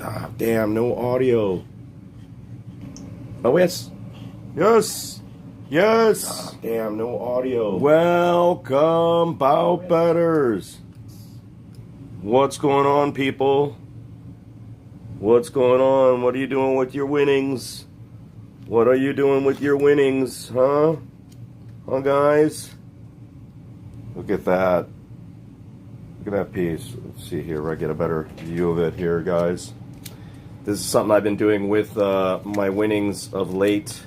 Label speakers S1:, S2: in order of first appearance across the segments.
S1: Ah, damn, no audio. Oh, yes. Yes. Yes. Ah, damn, no audio. Welcome, bout betters. What's going on, people? What's going on? What are you doing with your winnings? What are you doing with your winnings, huh? Huh, guys? Look at that. Look at that piece. Let's see here, I get a better view of it here, guys. This is something I've been doing with my winnings of late,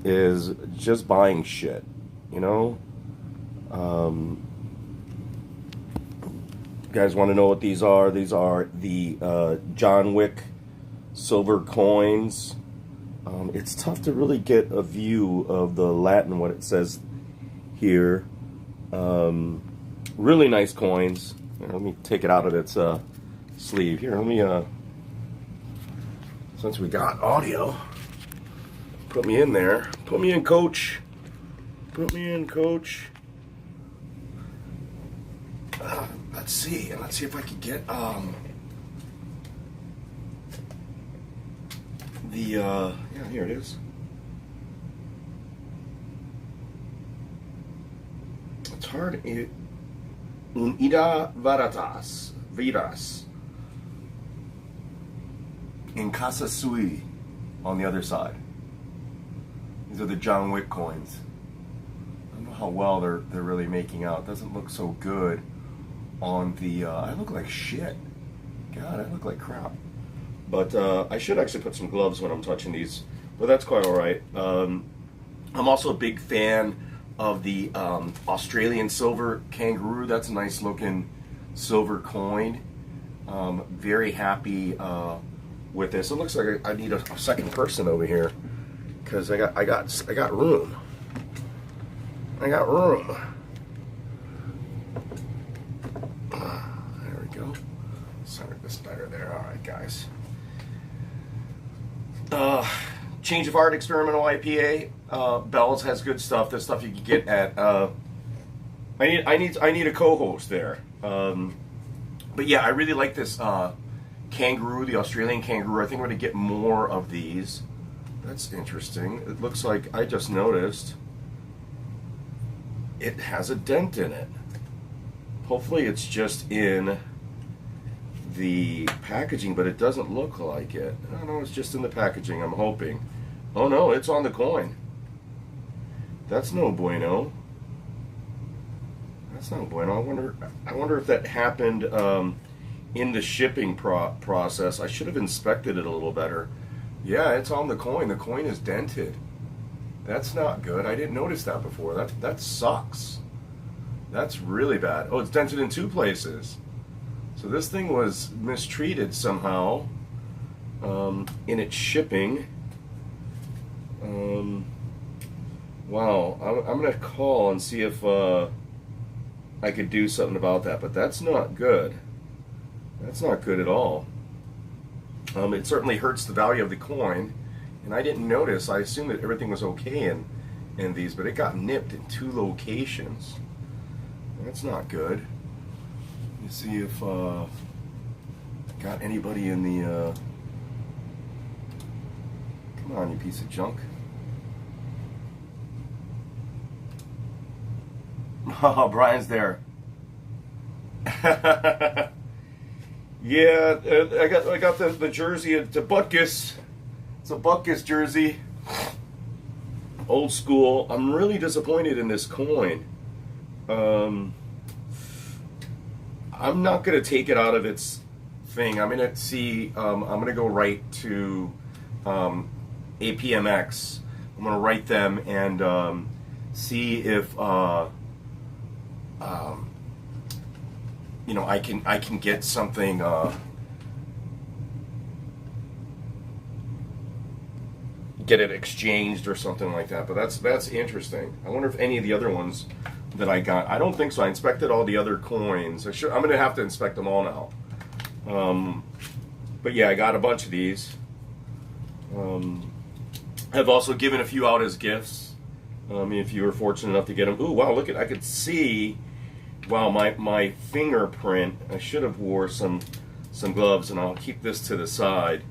S1: is just buying shit, you know? You guys want to know what these are? These are the John Wick silver coins. It's tough to really get a view of the Latin, what it says here. Really nice coins. Here, let me take it out of its sleeve. Here, let me, since we got audio, put me in there. Put me in, coach. Put me in, coach. Let's see. Let's see if I can get yeah, here it is. It's hard. Unida Vidas in Casa Sui on the other side. These are the John Wick coins. I don't know how well they're really making out. It doesn't look so good on the I look like shit. God, I look like crap. But I should actually put some gloves when I'm touching these, but that's quite alright. I'm also a big fan of the Australian silver kangaroo. That's a nice looking silver coin. Very happy with this. It looks like I need a second person over here because I got room. I got room. There we go. Center this better there. All right, guys. Change of Art Experimental IPA. Bell's has good stuff. This stuff you can get at. I need a co-host there. But yeah, I really like this kangaroo, the Australian kangaroo. I think we're gonna get more of these. That's interesting. It looks like I just noticed it has a dent in it. Hopefully, it's just in the packaging, but it doesn't look like it. I don't know, it's just in the packaging, I'm hoping. Oh no, it's on the coin. That's no bueno. That's no bueno. I wonder if that happened in the shipping process. I should have inspected it a little better. Yeah, it's on the coin. The coin is dented. That's not good. I didn't notice that before. That sucks. That's really bad. Oh, it's dented in two places. So this thing was mistreated somehow in its shipping. Wow, I'm going to call and see if I could do something about that, but that's not good. That's not good at all. It certainly hurts the value of the coin, and I didn't notice. I assumed that everything was okay in these, but it got nipped in two locations. That's not good. Let's see if got anybody in the come on, you piece of junk. Oh, Brian's there. Yeah, I got the jersey. It's a Butkus. It's a Butkus jersey. Old school. I'm really disappointed in this coin. I'm not going to take it out of its thing. I'm going to see, I'm going to go right to APMX. I'm going to write them and see if, you know, I can get something, get it exchanged or something like that. But that's interesting. I wonder if any of the other ones that I got. I don't think so. I inspected all the other coins. I'm going to have to inspect them all now. But yeah, I got a bunch of these. I've also given a few out as gifts. If you were fortunate enough to get them. Ooh, wow! Look at, I could see. Wow, my fingerprint. I should have wore some some gloves, and I'll keep this to the side.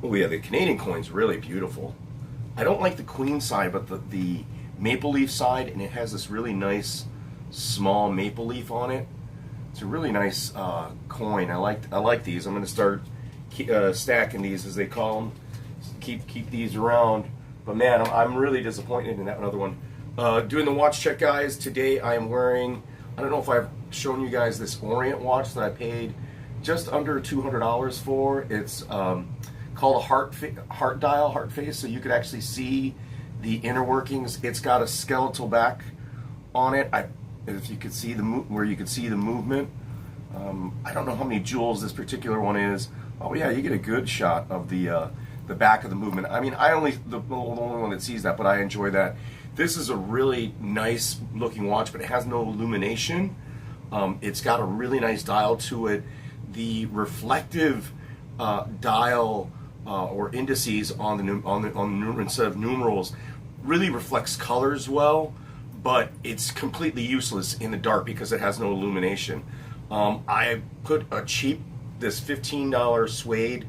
S1: Oh yeah, the Canadian coin's really beautiful. I don't like the queen side, but the maple leaf side, and it has this really nice small maple leaf on it. It's a really nice coin. I like these. I'm going to start stacking these, as they call them. Keep these around. But man, I'm really disappointed in that other one. Doing the watch check, guys. Today I am wearing, I don't know if I've shown you guys this Orient watch that I paid just under $200 for. It's called a heart dial, heart face, so you could actually see the inner workings. It's got a skeletal back on it. If you could see where you could see the movement. I don't know how many jewels this particular one is. Oh yeah, you get a good shot of the back of the movement. I mean, I only the only one that sees that, but I enjoy that. This is a really nice looking watch, but it has no illumination. It's got a really nice dial to it. The reflective dial or indices on the instead of numerals really reflects colors well, but it's completely useless in the dark because it has no illumination. I put this $15 suede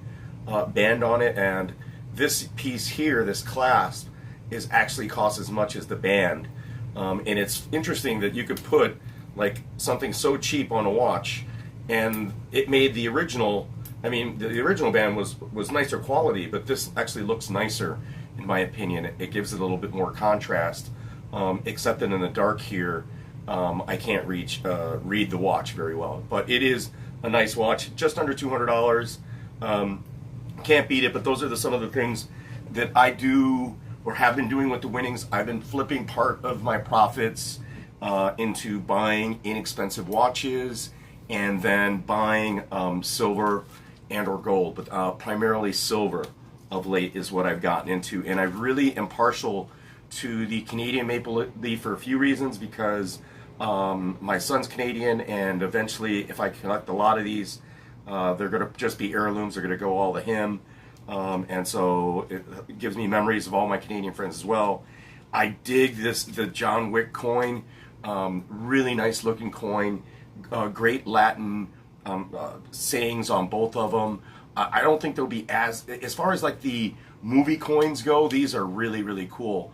S1: band on it, and this piece here, this clasp, is actually costs as much as the band. And it's interesting that you could put like something so cheap on a watch, and it made the original. I mean, the original band was nicer quality, but this actually looks nicer, in my opinion. It gives it a little bit more contrast, except that in the dark here, I can't read the watch very well. But it is a nice watch, just under $200. Can't beat it, but those are some of the things that I do or have been doing with the winnings. I've been flipping part of my profits into buying inexpensive watches, and then buying silver and or gold, but primarily silver of late is what I've gotten into. And I really am partial to the Canadian maple leaf for a few reasons, because my son's Canadian, and eventually if I collect a lot of these, they're going to just be heirlooms. They're going to go all to him. And so it gives me memories of all my Canadian friends as well. I dig the John Wick coin. Really nice looking coin. Great Latin sayings on both of them. I don't think they'll be as far as like the movie coins go. These are really, really cool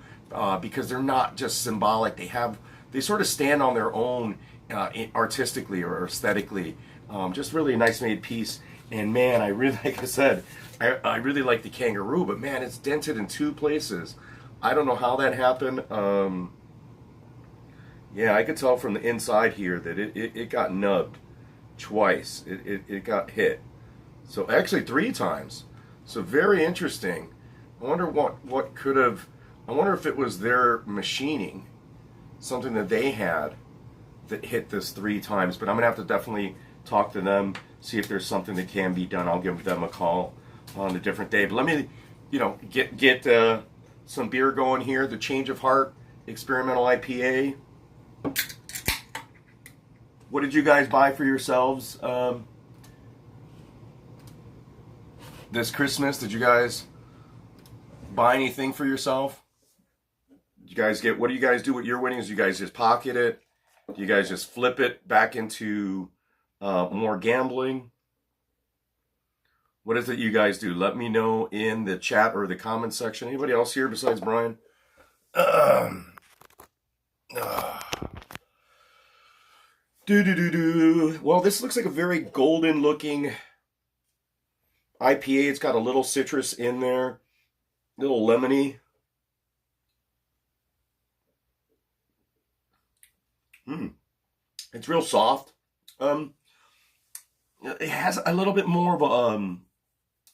S1: because they're not just symbolic. They sort of stand on their own artistically or aesthetically. Just really a nice made piece. And man, I really, like I said, I really like the kangaroo, but man, it's dented in 2 places. I don't know how that happened. Yeah, I could tell from the inside here that it got nubbed twice. It got hit. So actually 3 times. So very interesting. I wonder what could have, I wonder if it was their machining, something that they had that hit this 3 times. But I'm going to have to definitely talk to them, see if there's something that can be done. I'll give them a call on a different day. But let me, get some beer going here. The Change of Heart Experimental IPA. What did you guys buy for yourselves this Christmas? Did you guys buy anything for yourself? Did you guys what do you guys do with your winnings? Do you guys just pocket it? Do you guys just flip it back into more gambling? What is it you guys do? Let me know in the chat or the comment section. Anybody else here besides Brian? Well, this looks like a very golden looking IPA. It's got a little citrus in there, a little lemony. It's real soft. It has a little bit more of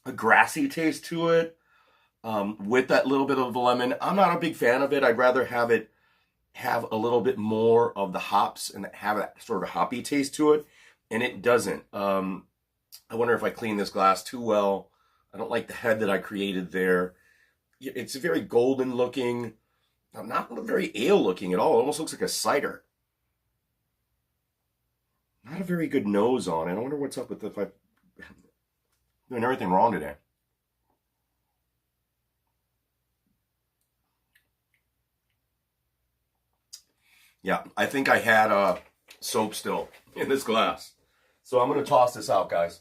S1: a grassy taste to it, with that little bit of the lemon. I'm not a big fan of it. I'd rather have it have a little bit more of the hops and have that sort of hoppy taste to it, and it doesn't. I wonder if I cleaned this glass too well. I don't like the head that I created there. It's very golden looking, not very ale looking at all. It almost looks like a cider. Not a very good nose on it. I wonder what's up with if I'm doing everything wrong today. Yeah, I think I had soap still in this glass. So I'm going to toss this out, guys.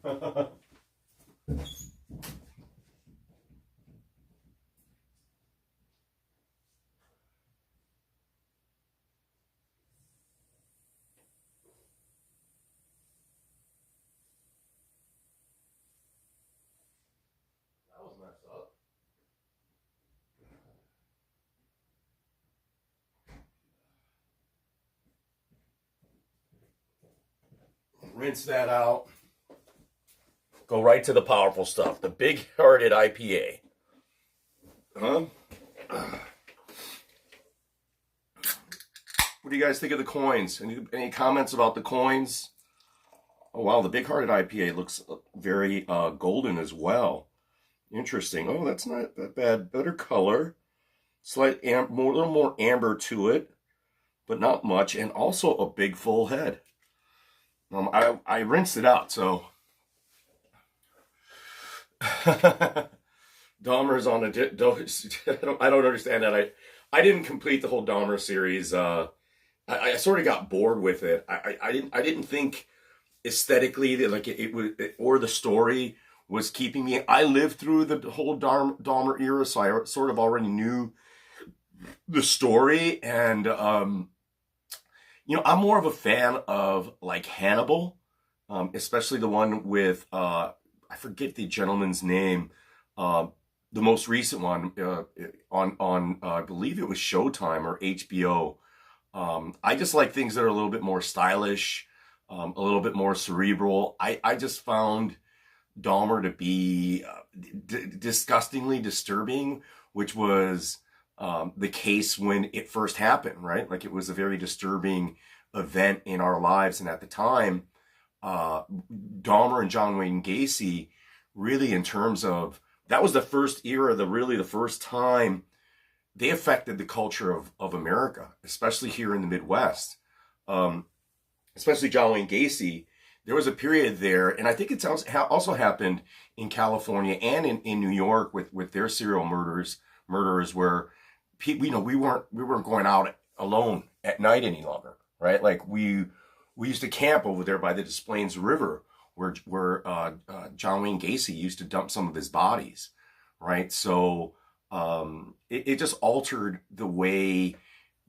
S1: That was messed up. Rinse that out. Go right to the powerful stuff. The big-hearted IPA. Huh? What do you guys think of the coins? Any comments about the coins? Oh, wow. The big-hearted IPA looks very golden as well. Interesting. Oh, that's not that bad. Better color. Slight little more amber to it, but not much. And also a big full head. I rinsed it out, so Dahmer's on a. I don't understand that. I didn't complete the whole Dahmer series. I sort of got bored with it. I didn't think aesthetically that like it would, or the story was keeping me. I lived through the whole Dahmer era, so I sort of already knew the story. And you know, I'm more of a fan of like Hannibal, especially the one with I forget the gentleman's name. The most recent one on I believe it was Showtime or HBO. I just like things that are a little bit more stylish, a little bit more cerebral. I just found Dahmer to be disgustingly disturbing, which was the case when it first happened, right? Like it was a very disturbing event in our lives. And at the time, Dahmer and John Wayne Gacy, really in terms of, that was the first era, really the first time they affected the culture of America, especially here in the Midwest. Especially John Wayne Gacy. There was a period there, and I think it's also happened in California and in New York with their serial murderers, where people, you know, we weren't going out alone at night any longer, right? Like we used to camp over there by the Des Plaines River, where John Wayne Gacy used to dump some of his bodies, right? So it just altered the way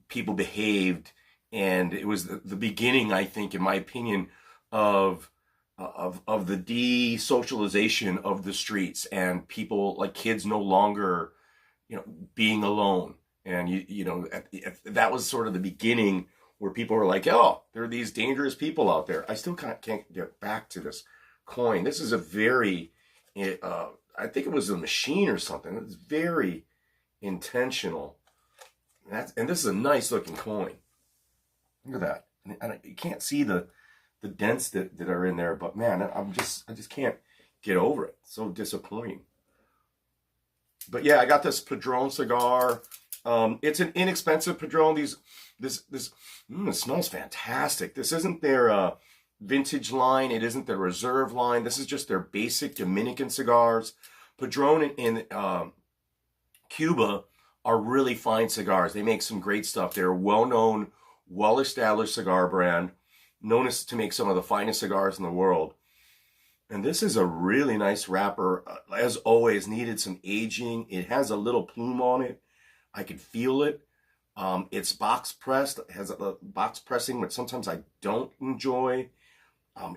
S1: people behaved, and it was the beginning, I think, in my opinion, of the de-socialization of the streets, and people, like kids, no longer, you know, being alone. And you know, that was sort of the beginning where people were like, oh, there are these dangerous people out there. I still can't get back to this coin. This is a very, I think it was a machine or something. It's very intentional. And this is a nice looking coin. Look at that. And you can't see the dents that are in there, but man, I just can't get over it. It's so disappointing. But yeah, I got this Padron cigar. It's an inexpensive Padron. It smells fantastic. This isn't their vintage line. It isn't their reserve line. This is just their basic Dominican cigars. Padron in Cuba are really fine cigars. They make some great stuff. They're a well-known, well-established cigar brand, known to make some of the finest cigars in the world. And this is a really nice wrapper. As always, needed some aging. It has a little plume on it. I could feel it. It's box pressed. It has a box pressing, which sometimes I don't enjoy.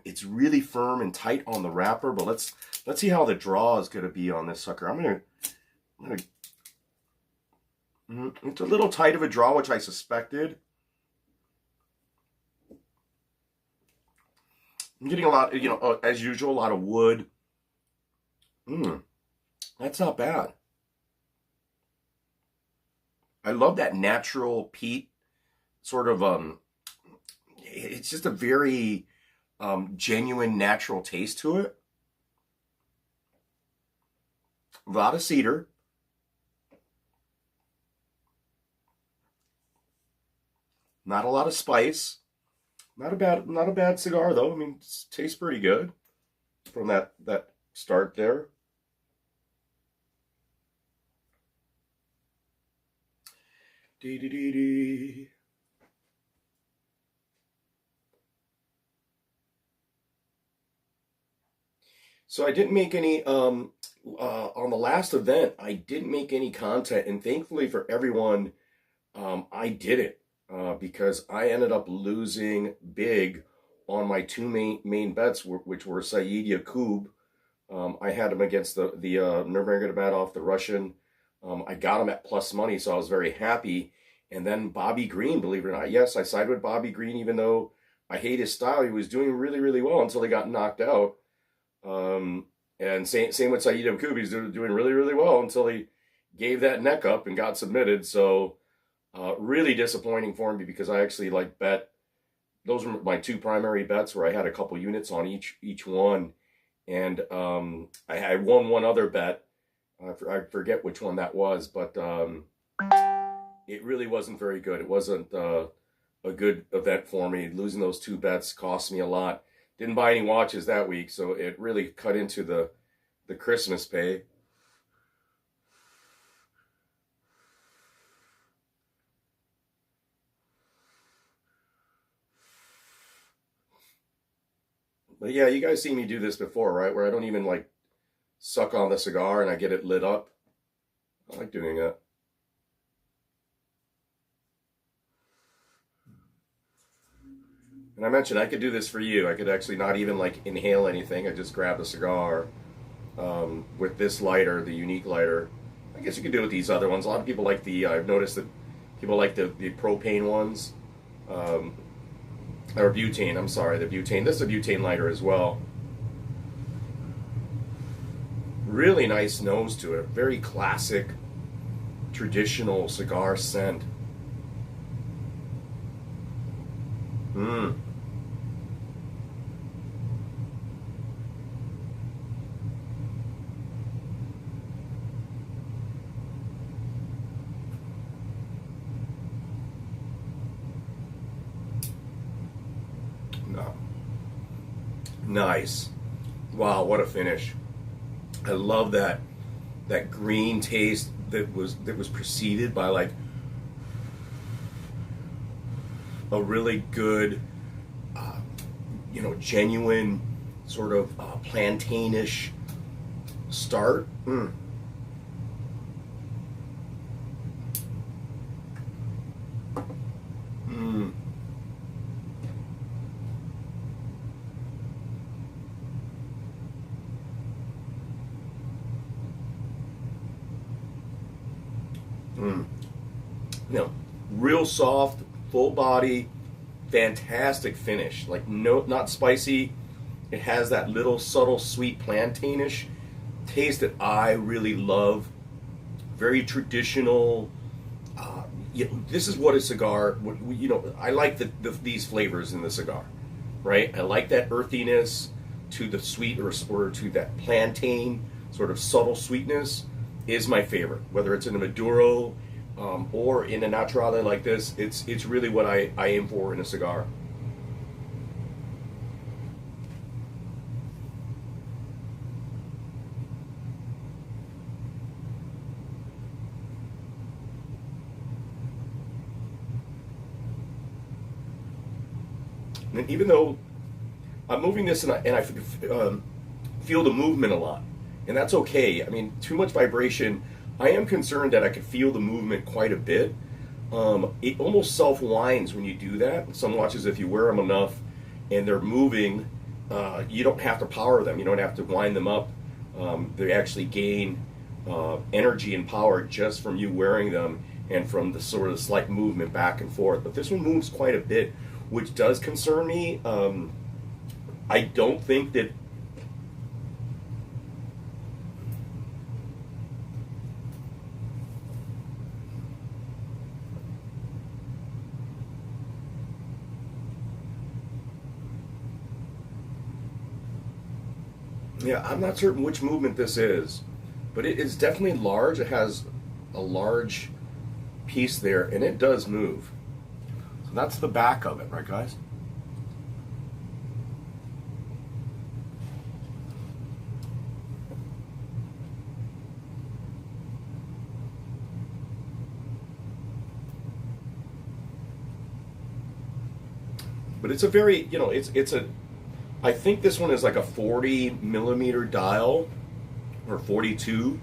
S1: It's really firm and tight on the wrapper, but let's see how the draw is going to be on this sucker. It's a little tight of a draw, which I suspected. I'm getting a lot, you know, as usual, a lot of wood. That's not bad. I love that natural peat sort of, it's just a very genuine natural taste to it. A lot of cedar. Not a lot of spice. Not a bad cigar though. I mean, it tastes pretty good from that start there. So I didn't make any on the last event. I didn't make any content, and thankfully for everyone, I did it because I ended up losing big on my two main bets, which were Saeed Yakub. I had him against the Nurmagomedov, the Russian. I got him at plus money, so I was very happy. And then Bobby Green, believe it or not, yes, I sided with Bobby Green, even though I hate his style. He was doing really, really well until he got knocked out. And same with Saeed Yakub. He's doing really, really well until he gave that neck up and got submitted. So really disappointing for me because I actually bet. Those were my two primary bets where I had a couple units on each one. And I won one other bet. I forget which one that was, but it really wasn't very good. It wasn't a good event for me. Losing those two bets cost me a lot. Didn't buy any watches that week, so it really cut into the Christmas pay. But yeah, you guys seen me do this before, right? Where I don't even suck on the cigar and I get it lit up. I like doing that. And I mentioned I could do this for you. I could actually not even inhale anything. I just grab the cigar with this lighter, the unique lighter. I guess you could do it with these other ones. A lot of people like I've noticed that people like the propane ones. Or butane, I'm sorry, the butane. This is a butane lighter as well. Really nice nose to it. Very classic, traditional cigar scent. No. Nice. Wow, what a finish. I love that green taste that was preceded by a really good genuine sort of plantainish start. Real soft, full body, fantastic finish. Not spicy. It has that little subtle sweet plantainish taste that I really love. Very traditional. This is what a cigar. I like these flavors in the cigar, right? I like that earthiness to the sweet or to that plantain sort of subtle sweetness is my favorite. Whether it's in a Maduro or in a Naturale like this, it's really what I aim for in a cigar. And even though I'm moving this and I feel the movement a lot, and that's okay. I mean, too much vibration. I am concerned that I could feel the movement quite a bit. It almost self-winds when you do that. Some watches, if you wear them enough and they're moving, you don't have to power them. You don't have to wind them up. They actually gain energy and power just from you wearing them and from the sort of slight movement back and forth. But this one moves quite a bit, which does concern me. I don't think that I'm not certain which movement this is, but it is definitely large. It has a large piece there, and it does move. So that's the back of it, right, guys? But it's a very, I think this one is like a 40 millimeter dial, or 42,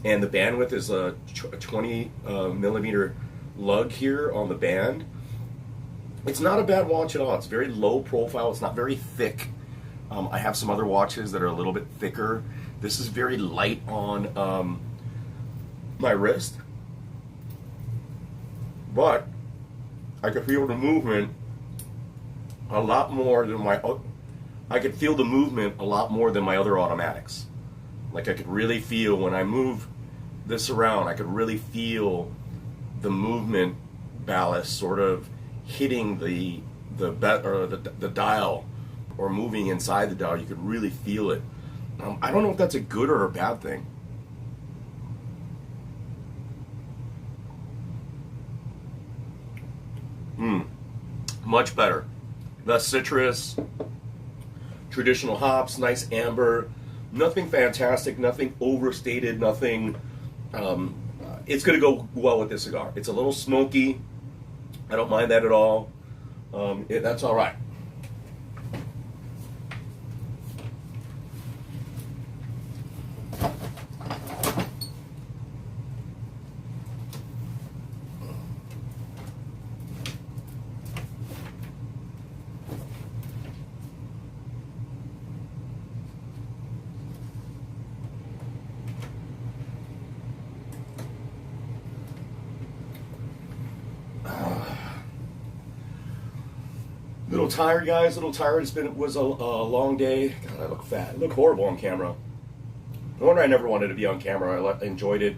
S1: and the bandwidth is a 20 millimeter lug here on the band. It's not a bad watch at all. It's very low profile. It's not very thick. I have some other watches that are a little bit thicker. This is very light on my wrist, but I could feel the movement a lot more than I could feel the movement a lot more than my other automatics. Like I could really feel when I move this around, I could really feel the movement ballast sort of hitting the dial, or moving inside the dial. You could really feel it. I don't know if that's a good or a bad thing. Much better. Less citrus, traditional hops, nice amber, nothing fantastic, nothing overstated, nothing. It's going to go well with this cigar. It's a little smoky. I don't mind that at all. That's all right. Little tired, guys. Little tired. It was a long day. God, I look fat. I look horrible on camera. No wonder I never wanted to be on camera. I enjoyed it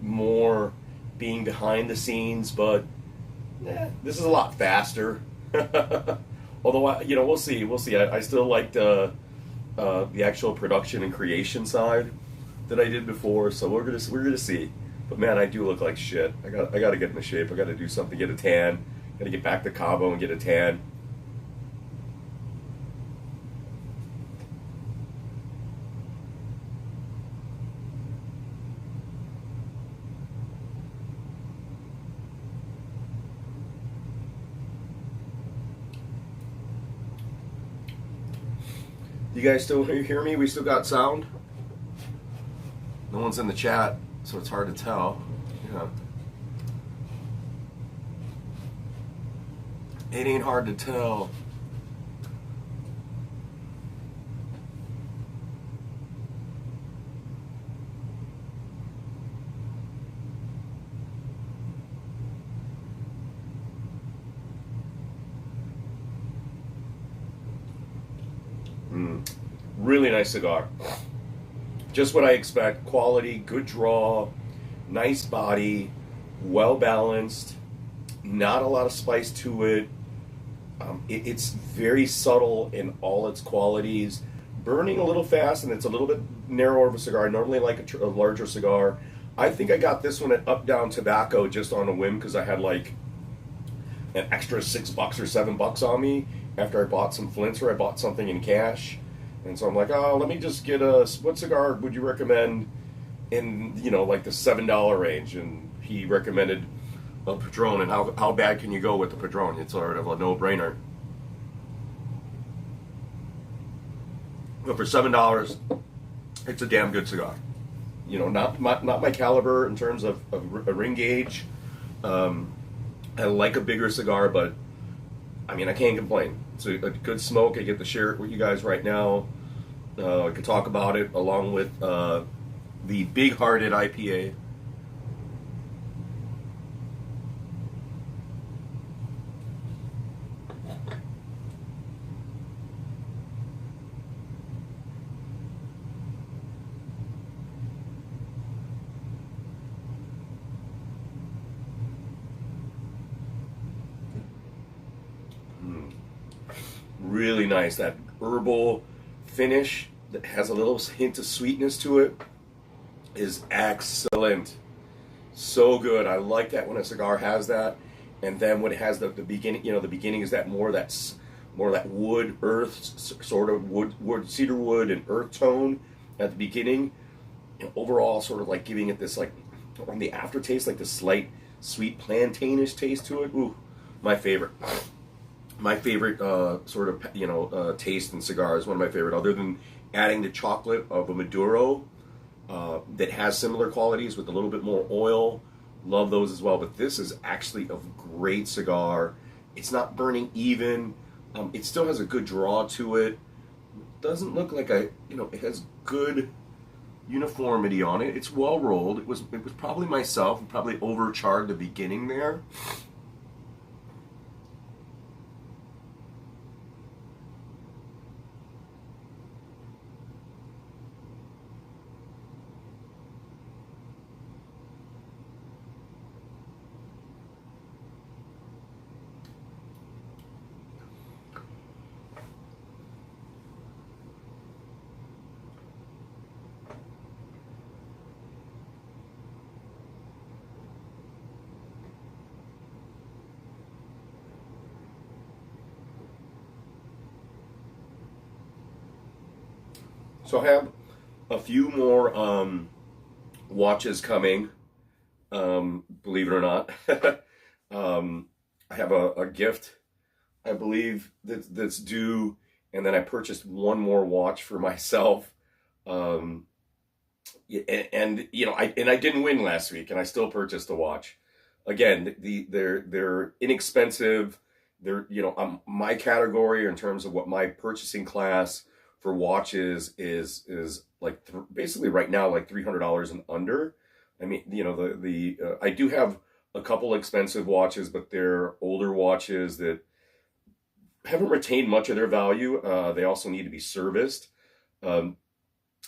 S1: more being behind the scenes, but this is a lot faster. Although we'll see. We'll see. I still liked the actual production and creation side that I did before. So we're gonna see. But man, I do look like shit. I got to get into shape. I got to do something. Get a tan. Got to get back to Cabo and get a tan. You guys still hear me? We still got sound? No one's in the chat, so it's hard to tell. Yeah. It ain't hard to tell. Really nice cigar. Just what I expect. Quality, good draw, nice body, well balanced, not a lot of spice to it. It's very subtle in all its qualities. Burning a little fast, and it's a little bit narrower of a cigar. I normally like a larger cigar. I think I got this one at Up Down Tobacco just on a whim because I had like an extra $6 or $7 on me after I bought some flints, or I bought something in cash. And so I'm like, oh, let me just get what cigar would you recommend in, like the $7 range? And he recommended a Padron, and how bad can you go with the Padron? It's sort of a no-brainer. But for $7, it's a damn good cigar. Not my caliber in terms of a ring gauge. I like a bigger cigar, but I mean, I can't complain. It's a good smoke. I get to share it with you guys right now. I could talk about it along with the Big Hearted IPA. Really nice. That herbal finish that has a little hint of sweetness to it is excellent. So good. I like that when a cigar has that. And then when it has the beginning, the beginning is that more that wood, earth, sort of wood, cedar wood and earth tone at the beginning. And overall, sort of like giving it this, like, on the aftertaste, like this slight sweet plantainish taste to it. Ooh, my favorite. my favorite sort of, taste in cigars. One of my favorite, other than adding the chocolate of a Maduro that has similar qualities with a little bit more oil. Love those as well. But this is actually a great cigar. It's not burning even. It still has a good draw to it. Doesn't look like it has good uniformity on it. It's well rolled. It was probably myself, probably overcharred the beginning there. So I have a few more watches coming, believe it or not. I have a gift, I believe, that's due, and then I purchased one more watch for myself. Um, I didn't win last week, and I still purchased a watch. Again, they're inexpensive. They're my category in terms of what my purchasing class for watches is like basically right now like $300 and under. I mean, I do have a couple expensive watches, but they're older watches that haven't retained much of their value. They also need to be serviced. Um,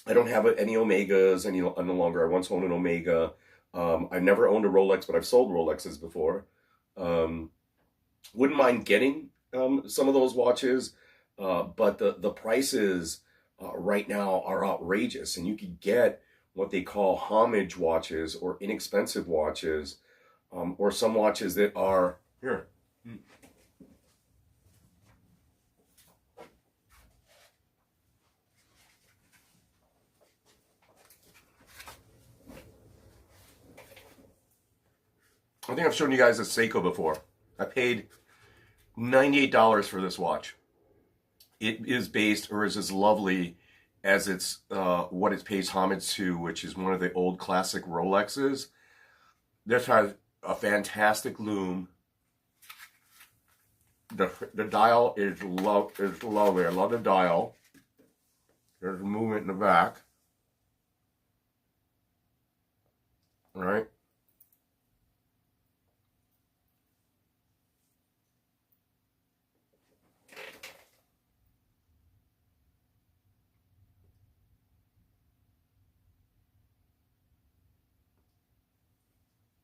S1: I don't have any Omegas any no longer. I once owned an Omega. I've never owned a Rolex, but I've sold Rolexes before. Um, wouldn't mind getting some of those watches, but the prices right now are outrageous, and you could get what they call homage watches or inexpensive watches, or some watches that are here. I think I've shown you guys a Seiko before. I paid $98 for this watch. It is based, or is as lovely as it's what it pays homage to, which is one of the old classic Rolexes. This has a fantastic lume. The dial is lovely. I love the dial. There's movement in the back. All right.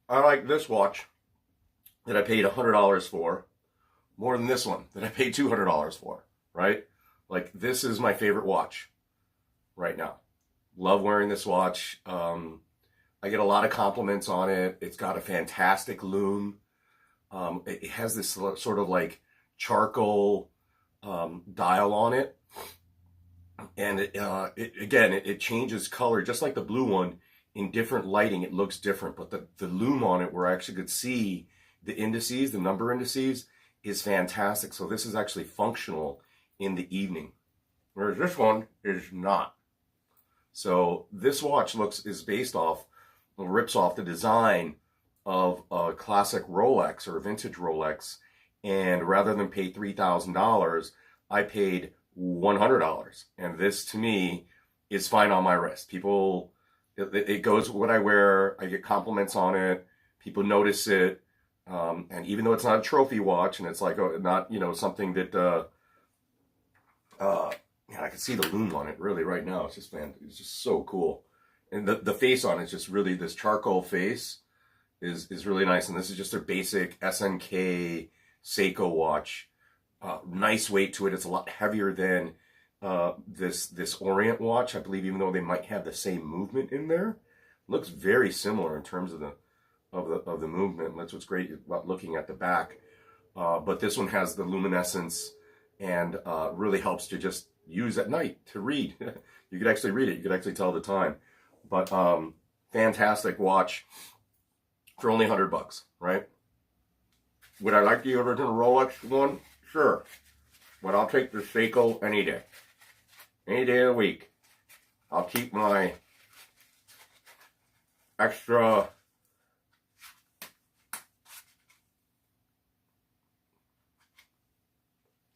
S1: I like this watch that I paid $100 for more than this one that I paid $200 for, right? Like, this is my favorite watch right now. Love wearing this watch. I get a lot of compliments on it. It's got a fantastic lume. It has this sort of like charcoal dial on it. And it changes color, just like the blue one. In different lighting, it looks different, but the lume on it, where I actually could see the indices, the number indices, is fantastic. So this is actually functional in the evening, whereas this one is not. So this watch rips off the design of a classic Rolex or a vintage Rolex, and rather than pay $3,000, I paid $100, and this to me is fine on my wrist. It goes with what I wear. I get compliments on it. People notice it. And even though it's not a trophy watch, and it's like not something that I can see the lume on it really right now. It's just so cool. And the face on it is just really, this charcoal face is really nice. And this is just their basic SNK Seiko watch. Nice weight to it. It's a lot heavier than this Orient watch, I believe, even though they might have the same movement in there. Looks very similar in terms of the movement. That's what's great about looking at the back. But this one has the luminescence, and really helps to just use at night to read. You could actually read it. You could actually tell the time. But fantastic watch for only $100, right? Would I like the original Rolex one? Sure. But I'll take the Seiko any day. Any day of the week. I'll keep my extra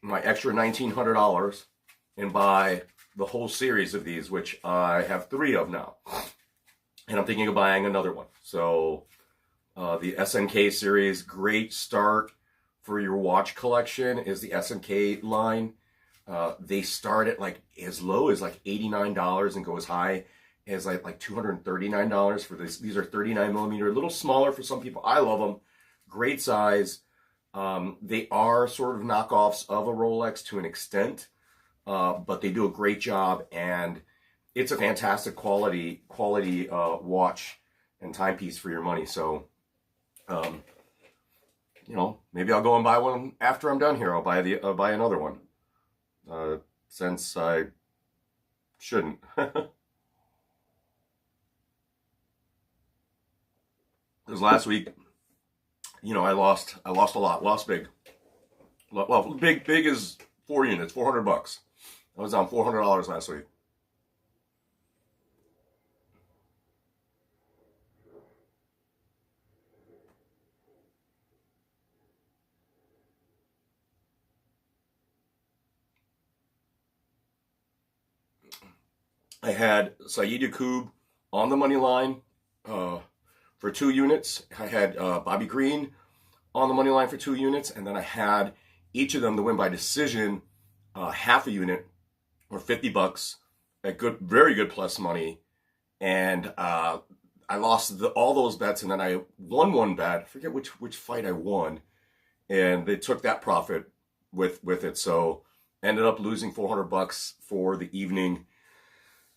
S1: $1,900 and buy the whole series of these, which I have 3 of now. And I'm thinking of buying another one. So the SNK series, great start for your watch collection is the SNK line. They start at like as low as like $89 and go as high as like $239 for this. These are 39 millimeter, a little smaller for some people. I love them. Great size. They are sort of knockoffs of a Rolex to an extent, but they do a great job, and it's a fantastic quality watch and timepiece for your money. So, you know, maybe I'll go and buy one after I'm done here. I'll buy another one, since I shouldn't. Because last week, you know, I lost a lot, lost big. Well, big is 4 units, $400. I was down $400 last week. I had Saeed Yakub on the money line for 2 units. I had Bobby Green on the money line for 2 units, and then I had each of them to win by decision, half a unit or $50 at very good plus money. And I lost all those bets, and then I won one bet. I forget which fight I won, and they took that profit with it. So ended up losing $400 for the evening.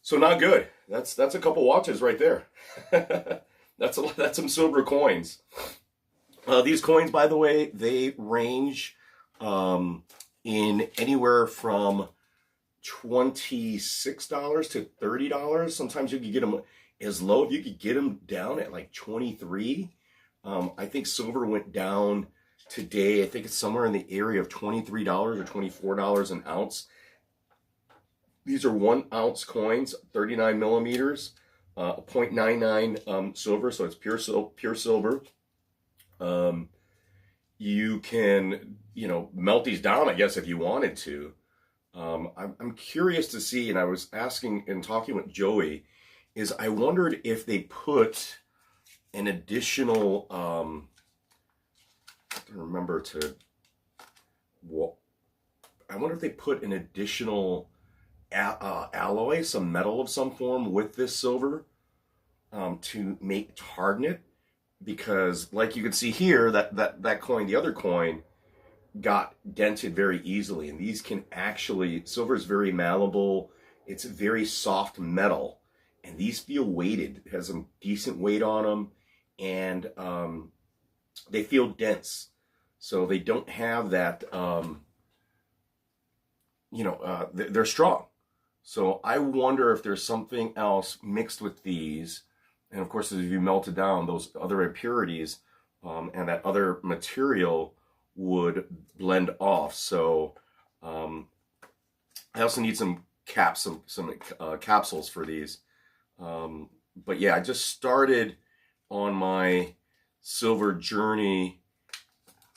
S1: So not good. That's a couple watches right there. That's some silver coins. These coins, by the way, they range in anywhere from $26 to $30. Sometimes you can get them as low. If you could get them down at like 23. I think silver went down today. I think it's somewhere in the area of $23 or $24 an ounce. These are 1 ounce coins, 39 millimeters, 0.99 silver, so it's pure silver. You can, you know, melt these down, I guess, if you wanted to. I'm curious to see, and I was asking and talking with Joey, is I wondered if they put an additional, I wonder if they put an additional alloy, some metal of some form with this silver to harden it, because like you can see here, that coin, the other coin, got dented very easily, and these can actually, silver is very malleable. It's a very soft metal, and these feel weighted. It has some decent weight on them, and they feel dense, so they don't have that, they're strong. So I wonder if there's something else mixed with these. And of course, if you melted down those other impurities, and that other material would blend off. So I also need some caps, some capsules for these. But yeah, I just started on my silver journey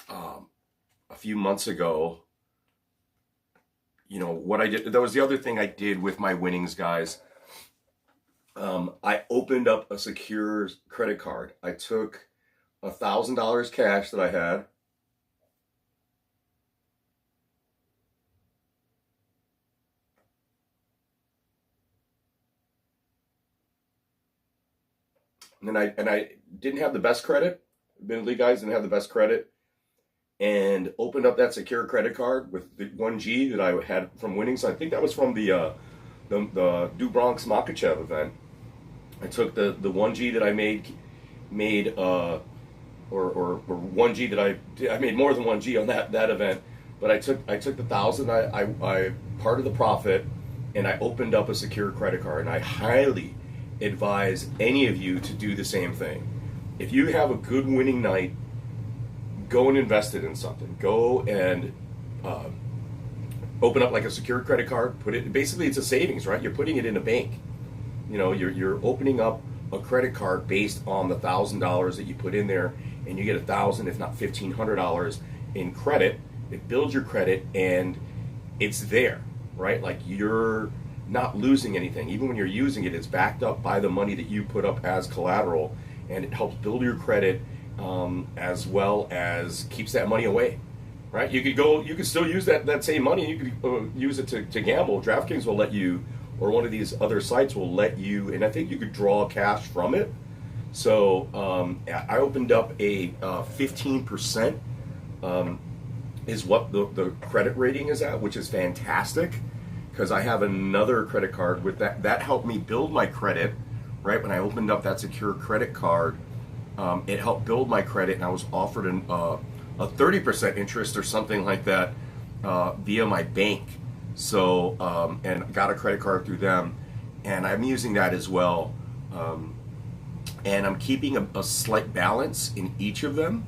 S1: a few months ago. You know, what I did, that was the other thing I did with my winnings, guys. I opened up a secure credit card. I took $1,000 cash that I had. And I didn't have the best credit. Admittedly, guys, didn't have the best credit. And opened up that secure credit card with the 1G that I had from winnings. I think that was from the Dubronx Makachev event. I took the 1G that I made or 1G that I made more than 1G on that event. But I took the 1,000, I part of the profit, and I opened up a secure credit card. And I highly advise any of you to do the same thing. If you have a good winning night, go and invest it in something. Go and open up like a secured credit card, put it, basically it's a savings, right? You're putting it in a bank. You know, you're opening up a credit card based on the $1,000 that you put in there, and you get $1,000, if not $1,500 in credit. It builds your credit, and it's there, right? Like, you're not losing anything. Even when you're using it, it's backed up by the money that you put up as collateral, and it helps build your credit, as well as keeps that money away, right? You could still use that same money. You could use it to gamble. DraftKings will let you, or one of these other sites will let you, and I think you could draw cash from it. So I opened up a 15%, is what the credit rating is at, which is fantastic, because I have another credit card with that. That helped me build my credit, right? When I opened up that secure credit card, it helped build my credit, and I was offered a 30% interest or something like that via my bank. So, and got a credit card through them, and I'm using that as well. And I'm keeping a slight balance in each of them,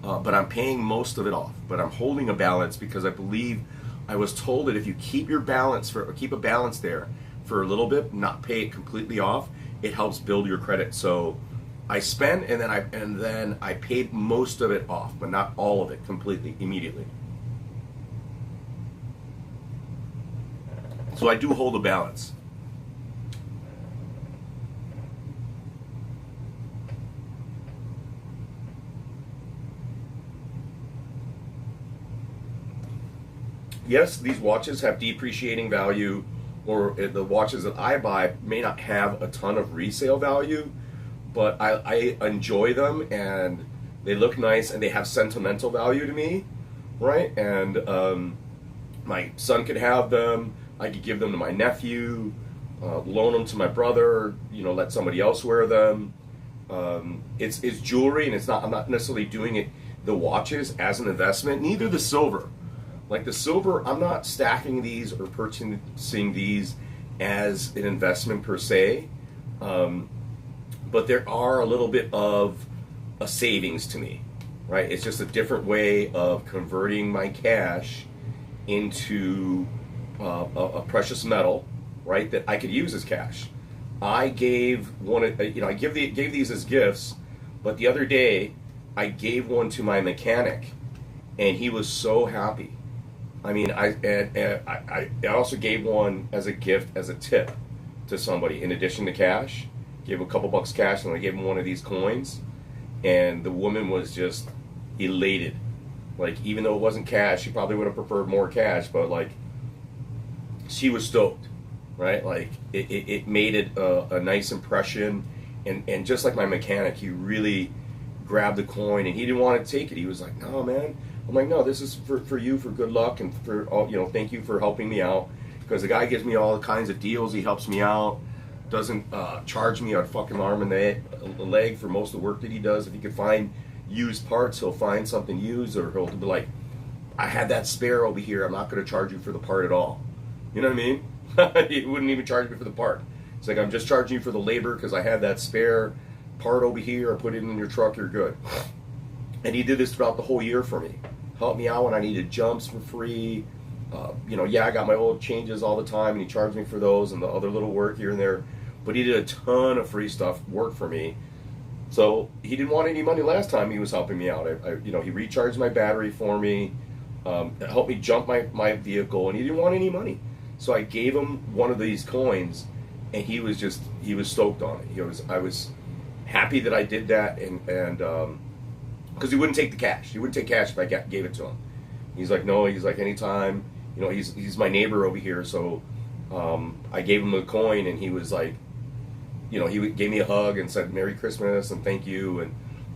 S1: but I'm paying most of it off. But I'm holding a balance because I believe I was told that if you keep a balance there for a little bit, not pay it completely off, it helps build your credit. So I spend, and then I paid most of it off, but not all of it completely immediately. So I do hold a balance. Yes, these watches have depreciating value, or the watches that I buy may not have a ton of resale value, but I enjoy them, and they look nice, and they have sentimental value to me, right? And my son could have them. I could give them to my nephew, loan them to my brother, let somebody else wear them. It's jewelry, and I'm not necessarily doing the watches as an investment, neither the silver. Like the silver, I'm not stacking these or purchasing these as an investment per se, but there are a little bit of a savings to me, right? It's just a different way of converting my cash into a precious metal, right, that I could use as cash. I gave I give these as gifts, but the other day I gave one to my mechanic, and he was so happy. I mean, I also gave one as a gift, as a tip to somebody in addition to cash. Gave a couple bucks cash, and I gave him one of these coins, and the woman was just elated. Like, even though it wasn't cash, she probably would have preferred more cash, but like, she was stoked, right? Like, it made it a nice impression, and just like my mechanic, he really grabbed the coin, and he didn't want to take it. He was like, "No, man." I'm like, "No, this is for you, for good luck, and for all, thank you for helping me out." Because the guy gives me all kinds of deals. He helps me out, doesn't charge me a fucking arm and a leg for most of the work that he does. If he could find used parts, he'll find something used, or he'll be like, "I had that spare over here. I'm not going to charge you for the part at all." You know what I mean? He wouldn't even charge me for the part. It's like, "I'm just charging you for the labor because I had that spare part over here. I put it in your truck. You're good." And he did this throughout the whole year for me. Helped me out when I needed jumps for free. I got my oil changes all the time, and he charged me for those and the other little work here and there. But he did a ton of free work for me. So he didn't want any money last time he was helping me out. He recharged my battery for me, helped me jump my vehicle, and he didn't want any money. So I gave him one of these coins, and he was stoked on it. I was happy that I did that, and because he wouldn't take the cash. He wouldn't take cash if I gave it to him. He's like, "No." He's like, "Anytime." He's my neighbor over here, so I gave him a coin, and he was like, he gave me a hug and said Merry Christmas and thank you, and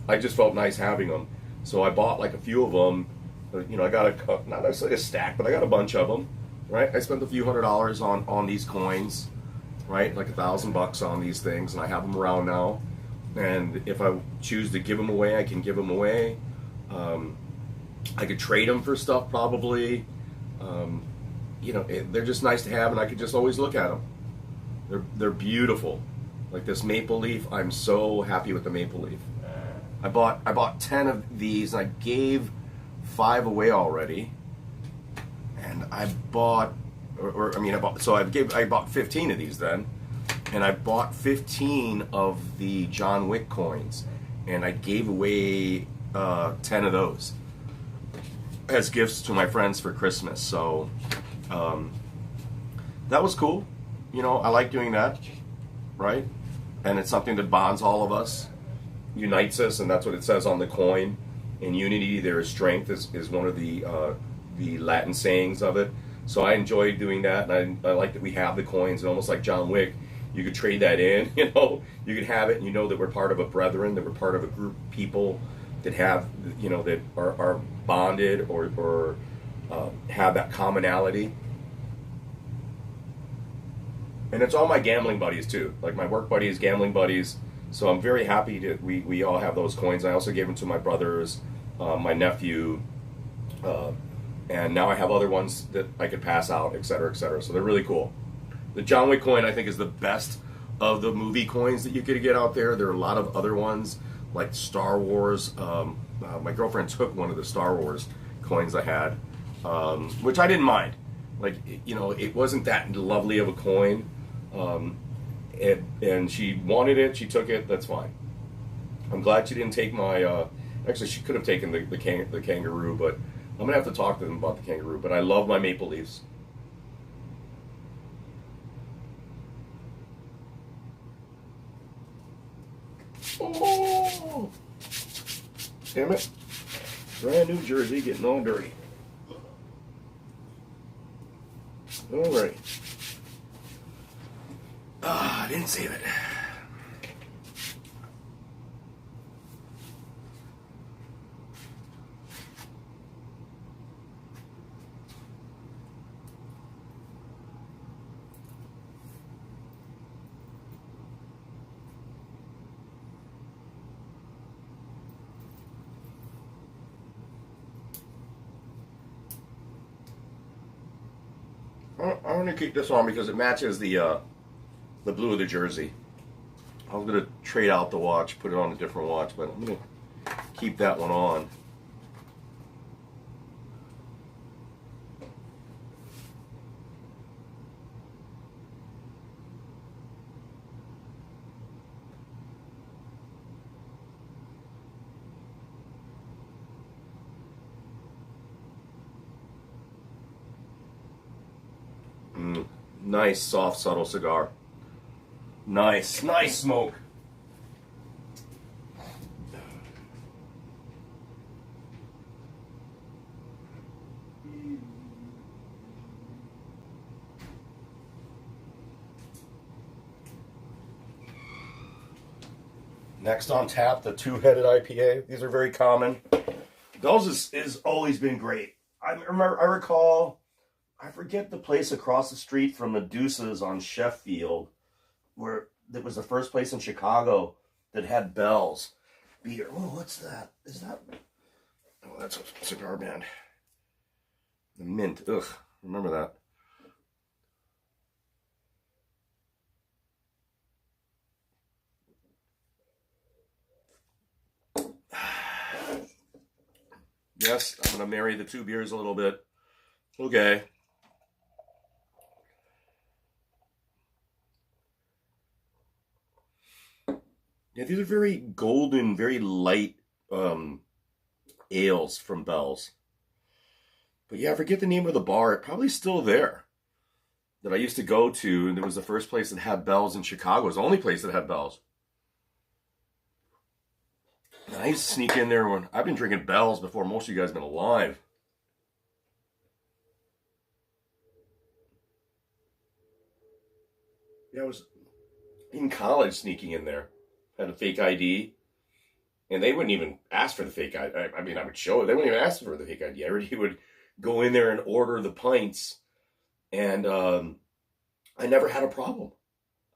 S1: I just felt nice having them. So I bought like a few of them. I got not necessarily a stack, but I got a bunch of them. Right? I spent a few $100s on these coins, right? Like $1,000 on these things, and I have them around now. And if I choose to give them away, I can give them away. I could trade them for stuff probably. They're just nice to have, and I could just always look at them. They're beautiful. Like this maple leaf, I'm so happy with the maple leaf. I bought 10 of these, and I gave 5 away already. and I bought, I bought 15 of these then, and I bought 15 of the John Wick coins, and I gave away 10 of those as gifts to my friends for Christmas. So that was cool. You know, I like doing that, right? And it's something that bonds all of us, unites us, and that's what it says on the coin. In unity, there is strength, is one of the Latin sayings of it. So I enjoy doing that, and I like that we have the coins, and almost like John Wick, you could trade that in. You know, you could have it, and you know that we're part of a brethren, that we're part of a group of people that have, you know, that are bonded or have that commonality. And it's all my gambling buddies too, like my work buddies, gambling buddies. So I'm very happy that we all have those coins. I also gave them to my brothers, my nephew, and now I have other ones that I could pass out, et cetera, et cetera. So they're really cool. The John Wick coin, I think, is the best of the movie coins that you could get out there. There are a lot of other ones, like Star Wars. My girlfriend took one of the Star Wars coins I had, which I didn't mind. Like, you know, it wasn't that lovely of a coin. And she wanted it, she took it, that's fine. I'm glad she didn't take my, actually she could have taken the kangaroo, but I'm going to have to talk to them about the kangaroo. But I love my Maple Leafs. Oh! Damn it. Brand new jersey getting all dirty. Alright. I didn't save it. I'm going to keep this on because it matches the blue of the jersey. I was going to trade out the watch, put it on a different watch, but I'm going to keep that one on. Nice, soft, subtle cigar. Nice, nice smoke. Next on tap, the two-headed IPA. These are very common. Bell's has always been great. I recall, I forget the place across the street from Medusa's on Sheffield, where that was the first place in Chicago that had Bell's beer. Oh, what's that? Is that? Oh, that's a cigar band. The mint. Ugh, remember that. Yes, I'm gonna marry the two beers a little bit. Okay. Yeah, these are very golden, very light ales from Bell's. But yeah, I forget the name of the bar. It's probably still there. That I used to go to, and it was the first place that had Bell's in Chicago. It was the only place that had Bell's. And I used to sneak in there when I've been drinking Bell's before most of you guys have been alive. Yeah, I was in college sneaking in there. Had a fake ID. And they wouldn't even ask for the fake ID. I mean, I would show it. They wouldn't even ask for the fake ID. Everybody would go in there and order the pints. And I never had a problem.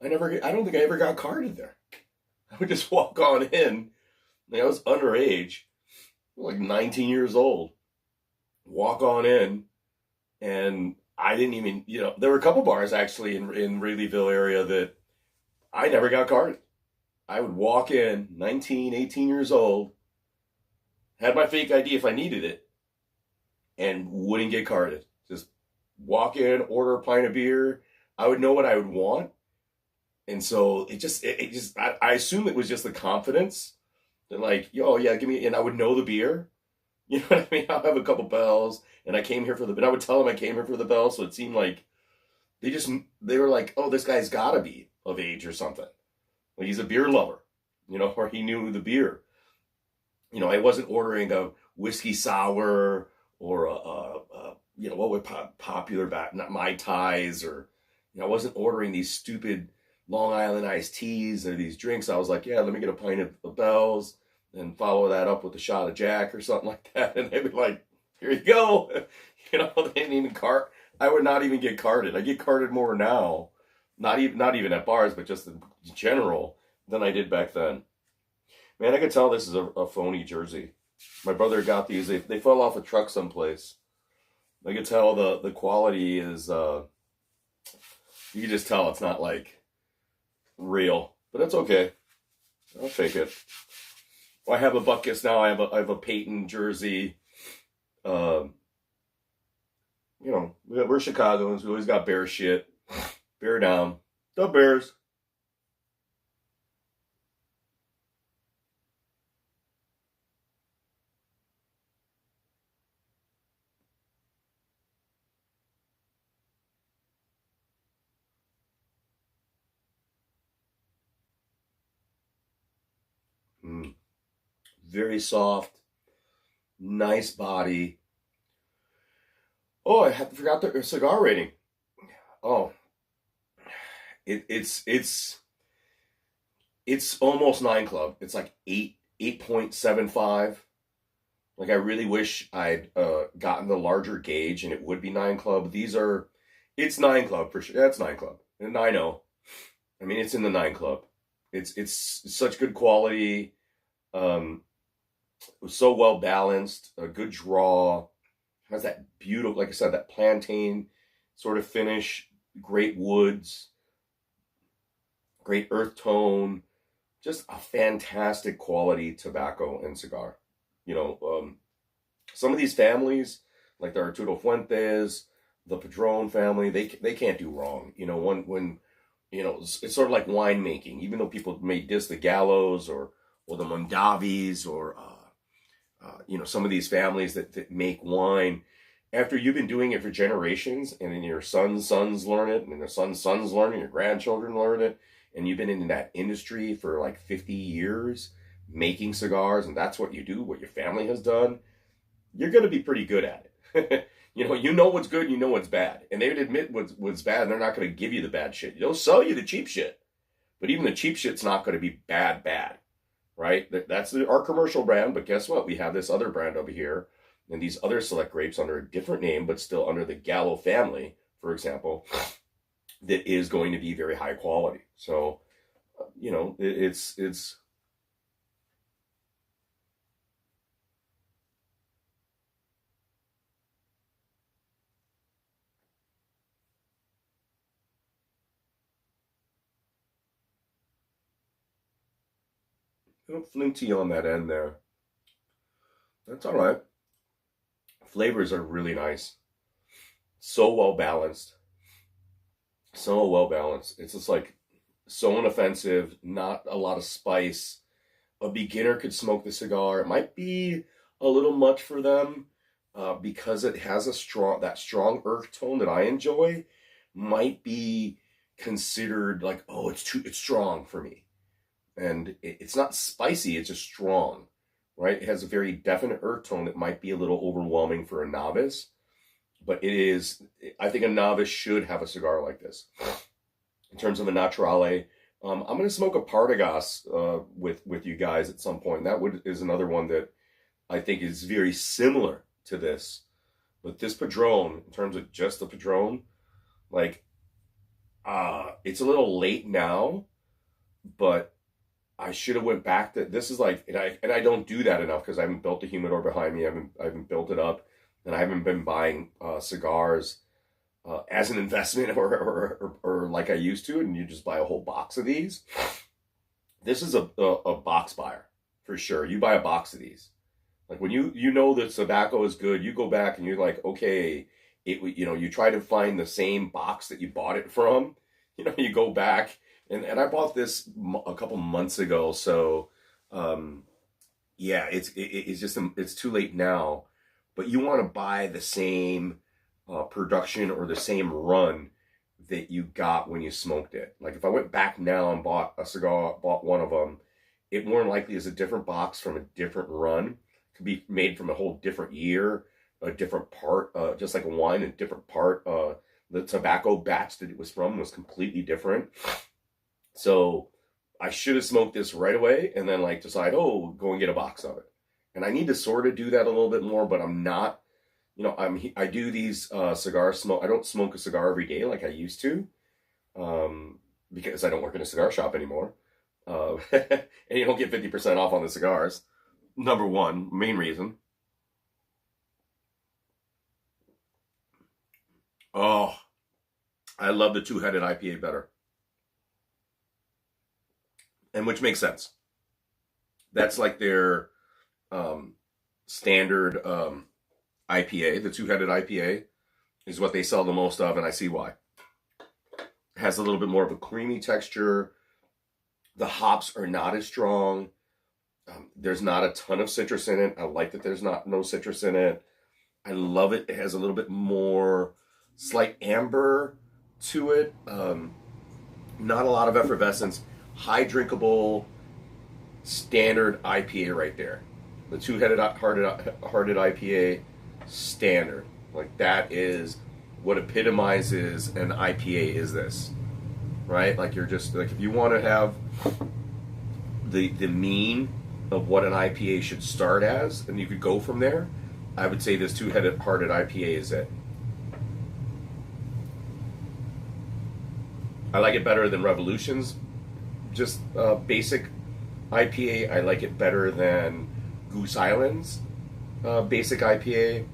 S1: I don't think I ever got carded there. I would just walk on in. Like, I was underage, like 19 years old. Walk on in, and I didn't even, there were a couple bars actually in Wrigleyville area that I never got carded. I would walk in, 19, 18 years old, had my fake ID if I needed it, and wouldn't get carded. Just walk in, order a pint of beer. I would know what I would want. And so I assume it was just the confidence that like, oh yeah, give me, and I would know the beer. You know what I mean? I'll have a couple bells, and I came here for but I would tell them I came here for the bells, so it seemed like they were like, oh, this guy's got to be of age or something. Like he's a beer lover, or he knew the beer. I wasn't ordering a whiskey sour or what would popular back, not Mai Tais, or I wasn't ordering these stupid Long Island iced teas or these drinks. I was like, yeah, let me get a pint of Bell's and follow that up with a shot of Jack or something like that. And they'd be like, here you go. They didn't even cart. I would not even get carded. I get carded more now, not even at bars, but just in general, than I did back then. Man, I could tell this is a phony jersey. My brother got these. They fell off a truck someplace. I could tell the quality is, you can just tell it's not like real, but that's okay. I'll take it. Well, I have a Buckus now. I have a Peyton jersey. We're Chicagoans. We always got Bear shit. Bear down. The Bears. Very soft, nice body. Oh, I forgot the cigar rating. Oh, it's almost 9 Club. It's like 8.75. Like I really wish I'd gotten the larger gauge and it would be 9 Club. It's 9 Club for sure. That's 9 Club, and 9.0. I mean, it's in the 9 Club. It's such good quality. It was so well balanced, a good draw, has that beautiful, like I said, that plantain sort of finish, great woods, great earth tone, just a fantastic quality tobacco and cigar. Some of these families, like the Arturo Fuentes, the Padron family, they can't do wrong. When it's sort of like winemaking, even though people may diss the Gallos or the Mondavis or some of these families that make wine, after you've been doing it for generations, and then your son's sons learn it, and then their son's sons learn it, your grandchildren learn it, and you've been in that industry for like 50 years making cigars, and that's what you do, what your family has done, you're going to be pretty good at it. You know what's good, you know what's bad, and they would admit what's bad, and they're not going to give you the bad shit. They'll sell you the cheap shit, but even the cheap shit's not going to be bad. Right? That's our commercial brand, but guess what? We have this other brand over here, and these other select grapes under a different name, but still under the Gallo family, for example, that is going to be very high quality. So, it's flinty on that end there. That's all right. Flavors are really nice. So well balanced. It's just like so inoffensive, not a lot of spice. A beginner could smoke the cigar. It might be a little much for them because it has that strong earth tone that I enjoy. Might be considered like, oh, it's strong for me. And it's not spicy, it's just strong, right? It has a very definite earth tone that might be a little overwhelming for a novice, but it is, I think a novice should have a cigar like this. In terms of a naturale, I'm going to smoke a Partagas with you guys at some point. That is another one that I think is very similar to this. But this Padron, in terms of just the Padron, like, it's a little late now, but I should have went back to, this is like, and I don't do that enough because I haven't built a humidor behind me. I haven't built it up, and I haven't been buying cigars as an investment or like I used to, and you just buy a whole box of these. This is a box buyer for sure. You buy a box of these. Like when you know that tobacco is good, you go back and you're like, okay, you try to find the same box that you bought it from. You go back, and I bought this a couple months ago, so yeah, it's just it's too late now. But you want to buy the same production or the same run that you got when you smoked it. Like if I went back now and bought a cigar, bought one of them, it more than likely is a different box from a different run. It could be made from a whole different year, a different part, just like a wine, a different part. The tobacco batch that it was from was completely different. So I should have smoked this right away and then like decide, oh, go and get a box of it. And I need to sort of do that a little bit more, but I'm not. I do these cigar smoke. I don't smoke a cigar every day like I used to, because I don't work in a cigar shop anymore. And you don't get 50% off on the cigars. Number one, main reason. Oh, I love the two-headed IPA better. And which makes sense. That's like their standard IPA. The two-headed IPA is what they sell the most of, and I see why. It has a little bit more of a creamy texture. The hops are not as strong. There's not a ton of citrus in it. I like that there's no citrus in it. I love it. It has a little bit more slight amber to it. Not a lot of effervescence. High drinkable standard IPA right there. The two-headed hearted IPA standard. Like that is what epitomizes an IPA is this. Right? Like you're just like, if you want to have the mean of what an IPA should start as, and you could go from there, I would say this two-headed hearted IPA is it. I like it better than Revolution's just basic IPA. I like it better than Goose Island's basic IPA.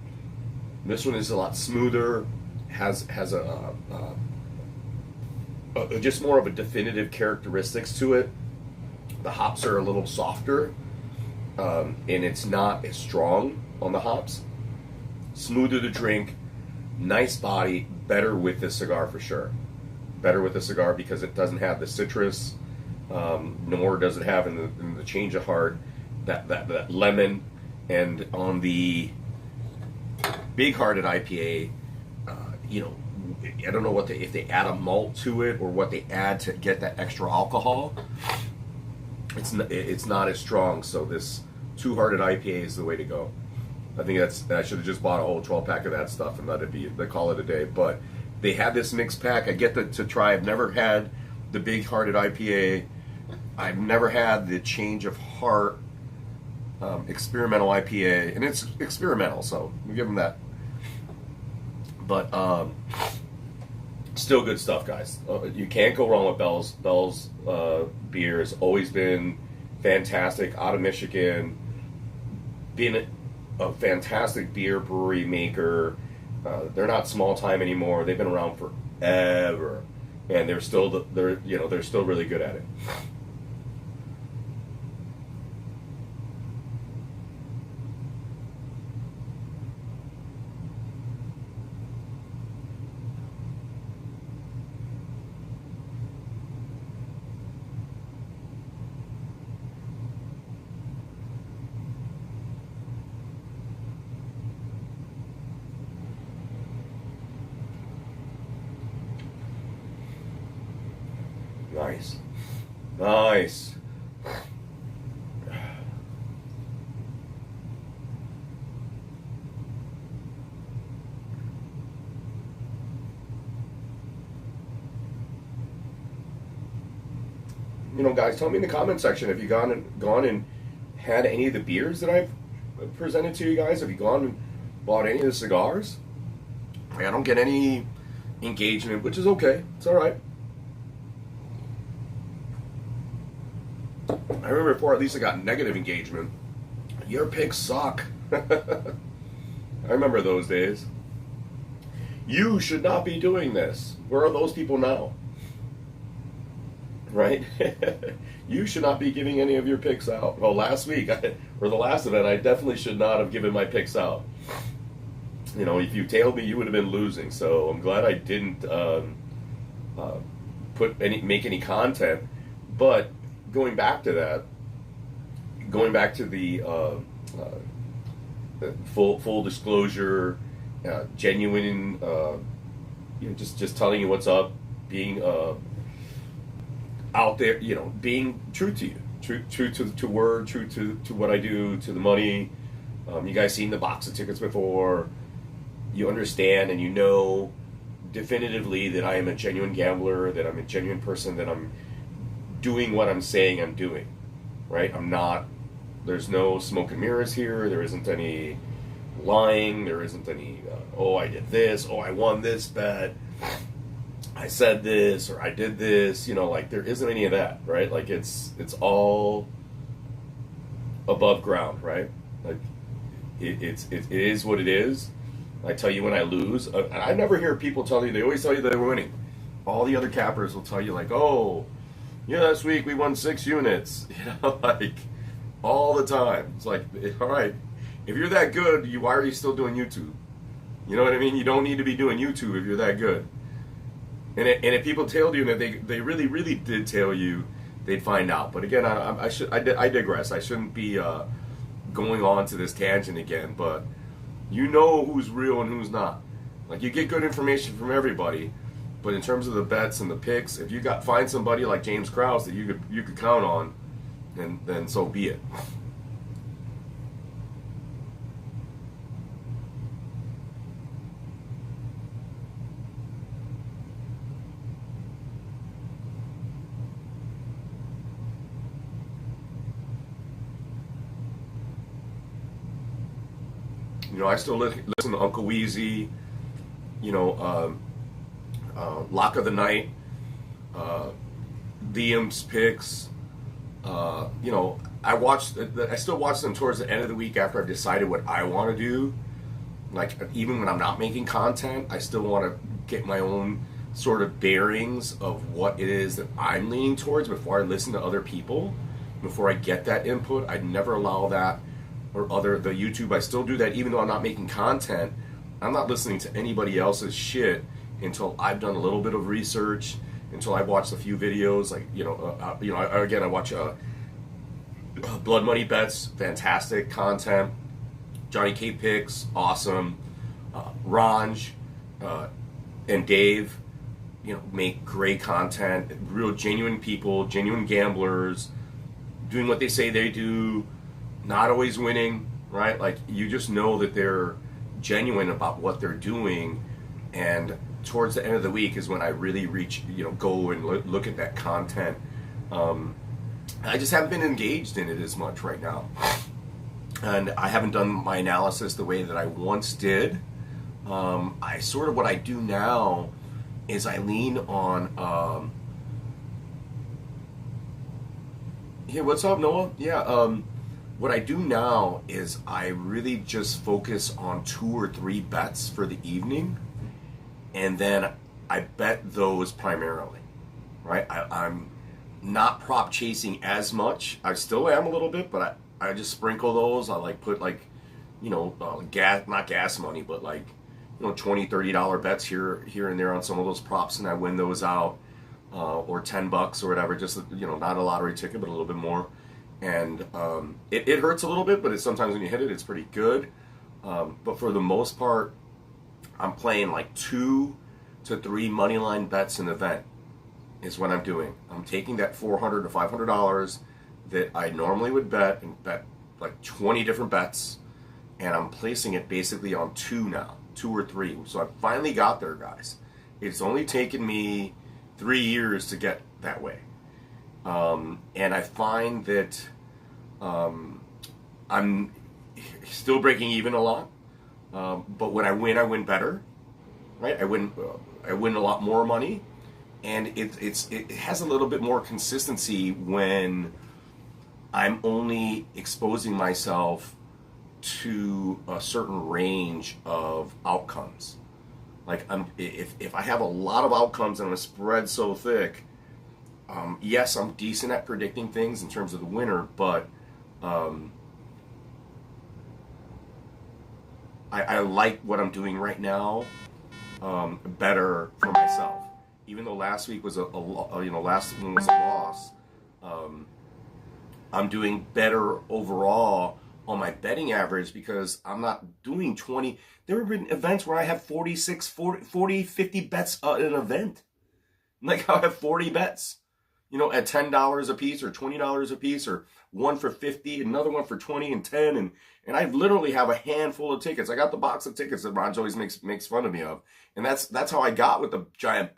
S1: This one is a lot smoother, has a just more of a definitive characteristics to it. The hops are a little softer, and it's not as strong on the hops. Smoother to drink, nice body, better with this cigar for sure. Better with the cigar because it doesn't have the citrus, nor does it have in the change of heart that lemon. And on the big hearted IPA, I don't know if they add a malt to it or what they add to get that extra alcohol. It's not as strong. So this two-hearted IPA is the way to go. I think I should have just bought a whole 12-pack of that stuff and let it be. They call it a day. But they had this mixed pack. I get to try. I've never had the big hearted IPA. I've never had the change of heart experimental IPA, and it's experimental, so we give them that. But still good stuff, guys. You can't go wrong with Bell's. Bell's beer has always been fantastic. Out of Michigan, been a fantastic beer brewery maker. They're not small time anymore. They've been around forever, and they're still really good at it. Nice. Guys, tell me in the comment section, have you gone and had any of the beers that I've presented to you guys? Have you gone and bought any of the cigars? I don't get any engagement, which is okay. It's all right. I remember before, at least I got negative engagement. Your picks suck. I remember those days. You should not be doing this. Where are those people now? Right? You should not be giving any of your picks out. Well, last week, or the last event, I definitely should not have given my picks out. You know, if you tailed me, you would have been losing. So I'm glad I didn't make any content. But going back to that, going back to the full disclosure, genuine, you know, just telling you what's up, being out there, you know, being true to you, true to word, true to what I do, to the money. You guys seen the box of tickets before. You understand and you know definitively that I am a genuine gambler, that I'm a genuine person, that I'm doing what I'm saying I'm doing, right? I'm not, there's no smoke and mirrors here. There isn't any lying. There isn't any, oh, I did this. Oh, I won this bet. I said this or I did this. You know, like there isn't any of that, right? Like it's all above ground, right? Like it is what it is. I tell you when I lose. I never hear people tell you, they always tell you they're winning. All the other cappers will tell you like, oh, yeah, this week we won 6 units. You know, like all the time. It's like, all right, if you're that good, why are you still doing YouTube? You know what I mean? You don't need to be doing YouTube if you're that good. And if people tailed you, and if they really, really did tail you, they'd find out. But again, I digress. I shouldn't be going on to this tangent again, but you know who's real and who's not. Like you get good information from everybody, but in terms of the bets and the picks, if you find somebody like James Krause that you could count on, then so be it. You know, I still listen to Uncle Weezy, you know, Lock of the Night, Liam's picks. You know, I still watch them towards the end of the week after I've decided what I want to do. Like, even when I'm not making content, I still want to get my own sort of bearings of what it is that I'm leaning towards before I listen to other people. Before I get that input, I'd never allow that. Or the YouTube, I still do that even though I'm not making content. I'm not listening to anybody else's shit until I've done a little bit of research, until I've watched a few videos. Like, I watch Blood Money Bets, fantastic content. Johnny K Picks, awesome. Ranj and Dave, you know, make great content. Real genuine people, genuine gamblers, doing what they say they do. Not always winning, right? Like you just know that they're genuine about what they're doing, and towards the end of the week is when I really go and look at that content. I just haven't been engaged in it as much right now, and I haven't done my analysis the way that I once did. What I do now is I lean on. Hey, what's up, Noah? Yeah. What I do now is I really just focus on 2 or 3 bets for the evening, and then I bet those primarily, right? I'm not prop chasing as much. I still am a little bit, but I just sprinkle those. I like put not gas money, but like, $20, $30 bets here and there on some of those props, and I win those out, or $10 or whatever, just, not a lottery ticket, but a little bit more. And it hurts a little bit, but sometimes when you hit it, it's pretty good. But for the most part, I'm playing like 2 to 3 money line bets an event is what I'm doing. I'm taking that $400 to $500 that I normally would bet and bet like 20 different bets, and I'm placing it basically on 2 now, 2 or 3. So I finally got there, guys. It's only taken me 3 years to get that way. And I find that I'm still breaking even a lot, but when I win better, right? I win a lot more money, and it has a little bit more consistency when I'm only exposing myself to a certain range of outcomes. Like if I have a lot of outcomes and I'm spread so thick. Yes, I'm decent at predicting things in terms of the winner, but I I like what I'm doing right now better for myself. Even though last week was last one was a loss, I'm doing better overall on my betting average because I'm not doing 20. There have been events where I have 46, 40, 50 bets at an event. Like I'll have 40 bets, at $10 a piece or $20 a piece, or one for 50, another one for 20 and 10. And I literally have a handful of tickets. I got the box of tickets that Ron always makes fun of me of. And that's how I got with the giant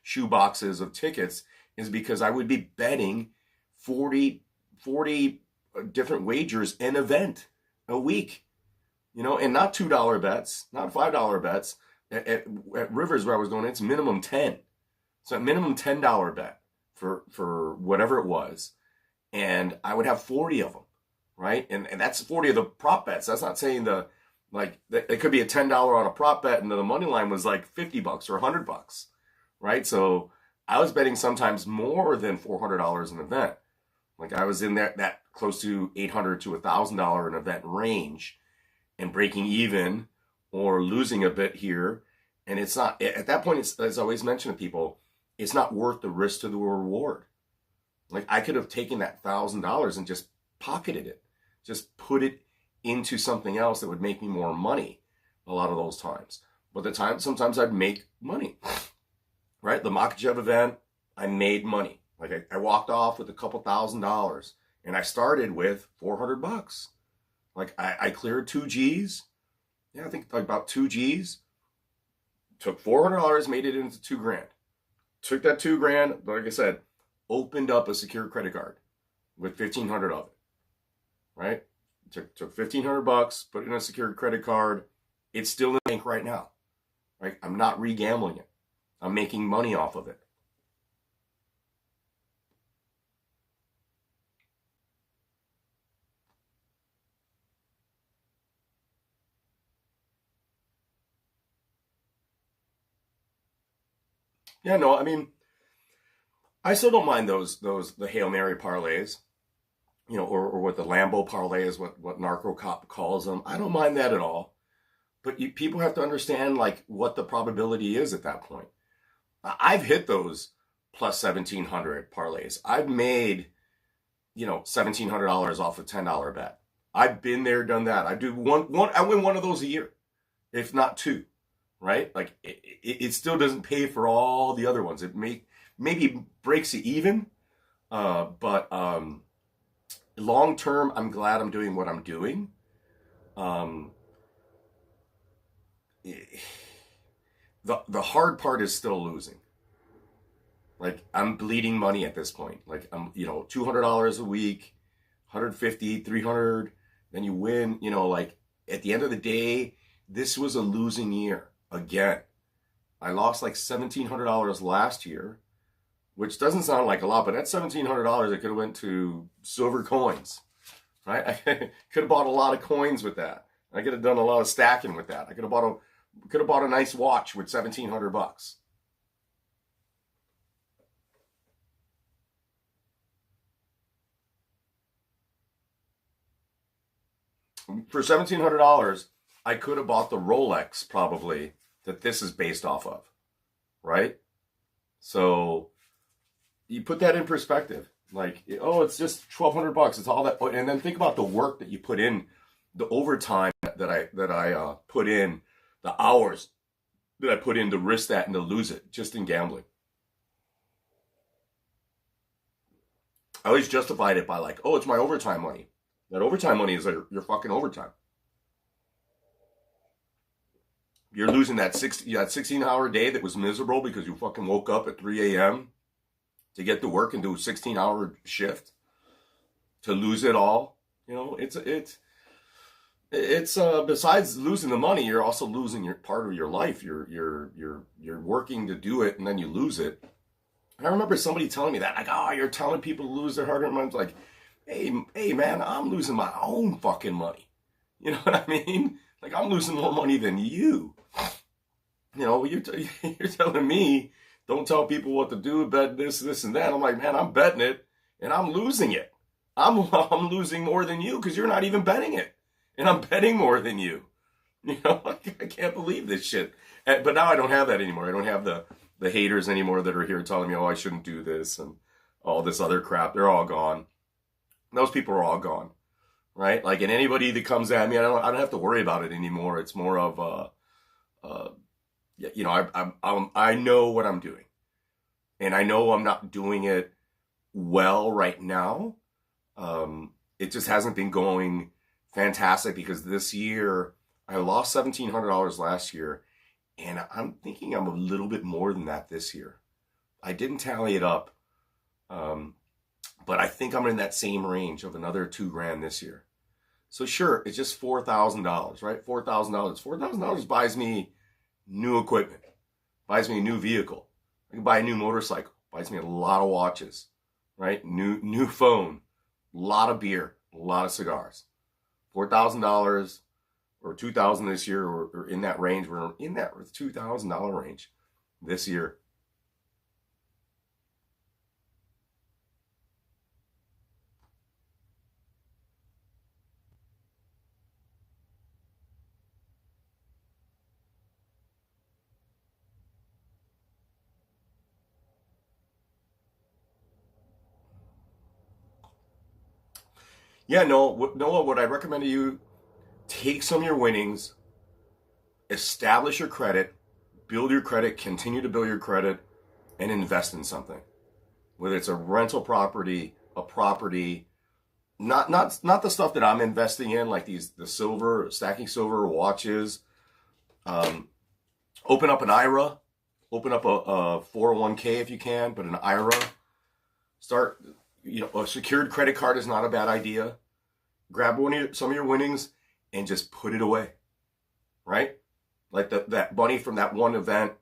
S1: shoe boxes of tickets, is because I would be betting 40 different wagers an event a week, and not $2 bets, not $5 bets. At Rivers where I was going, it's minimum 10. So a minimum $10 bet for whatever it was. And I would have 40 of them, right? And that's 40 of the prop bets. That's not saying it could be a $10 on a prop bet and the money line was like $50 or $100, right? So I was betting sometimes more than $400 an event. Like I was in that close to $800 to $1,000 an event range, and breaking even or losing a bit here. And it's not, at that point, it's, as I always mention to people, it's not worth the risk to the reward. Like I could have taken that $1,000 and just pocketed it, just put it into something else that would make me more money a lot of those times. But sometimes I'd make money, right? The Makachev event, I made money. Like I walked off with a couple $1,000, and I started with $400. Like I cleared 2 G's. Yeah, I think like about 2 G's. Took $400, made it into $2,000. Took that $2,000, like I said, opened up a secured credit card with $1,500 of it. Right? Took $1,500, put it in a secured credit card. It's still in the bank right now. Right? I'm not re-gambling it. I'm making money off of it. Yeah, no, I mean, I still don't mind the Hail Mary parlays, or what the Lambo parlay is, what Narco Cop calls them. I don't mind that at all. But people have to understand like what the probability is at that point. I've hit those plus 1,700 parlays. I've made, $1,700 off a $10 bet. I've been there, done that. I do I win one of those a year, if not 2. Right? Like it still doesn't pay for all the other ones. It maybe breaks it even. But long term, I'm glad I'm doing what I'm doing. The hard part is still losing. Like I'm bleeding money at this point. Like I'm, $200 a week, 150, 300, then you win, like at the end of the day, this was a losing year. Again, I lost like $1,700 last year, which doesn't sound like a lot, but that's $1,700 that could have went to silver coins, right? I could have bought a lot of coins with that. I could have done a lot of stacking with that. I could have bought a nice watch with $1,700. For $1,700, I could have bought the Rolex probably that this is based off of, right? So you put that in perspective. Like, it's just $1,200. It's all that. And then think about the work that you put in, the overtime that I put in, the hours that I put in to risk that and to lose it just in gambling. I always justified it by like, it's my overtime money. That overtime money is like your fucking overtime. You're losing that 16-hour day that was miserable because you fucking woke up at 3 a.m. to get to work and do a 16-hour shift. To lose it all, it's besides losing the money, you're also losing your part of your life. You're working to do it and then you lose it. And I remember somebody telling me that, like, you're telling people to lose their hard-earned money. I was like, hey man, I'm losing my own fucking money. You know what I mean? Like I'm losing more money than you. You're telling me don't tell people what to do, bet this, and that. I'm like, man, I'm betting it and I'm losing it. I'm losing more than you because you're not even betting it, and I'm betting more than you. I can't believe this shit. But now I don't have that anymore. I don't have the haters anymore that are here telling me, oh, I shouldn't do this and all this other crap. They're all gone. Those people are all gone, right? Like, and anybody that comes at me, I don't have to worry about it anymore. It's more of I know what I'm doing, and I know I'm not doing it well right now. It just hasn't been going fantastic because this year I lost $1,700 last year, and I'm thinking I'm a little bit more than that this year. I didn't tally it up, but I think I'm in that same range of another $2,000 this year. So sure, it's just $4,000, right? $4,000. $4,000 buys me new equipment, buys me a new vehicle. I can buy a new motorcycle, buys me a lot of watches, right? New phone, a lot of beer, a lot of cigars. $4,000 or $2,000 this year, or in that range. We're in that $2,000 range this year. Yeah, Noah, what I recommend to you, take some of your winnings, establish your credit, build your credit, continue to build your credit, and invest in something. Whether it's a rental property, a property, not the stuff that I'm investing in, like the silver, stacking silver, watches. Open up an IRA, open up a 401k if you can, but an IRA. Start, a secured credit card is not a bad idea. Grab some of your winnings and just put it away, right? Like that money from that one event,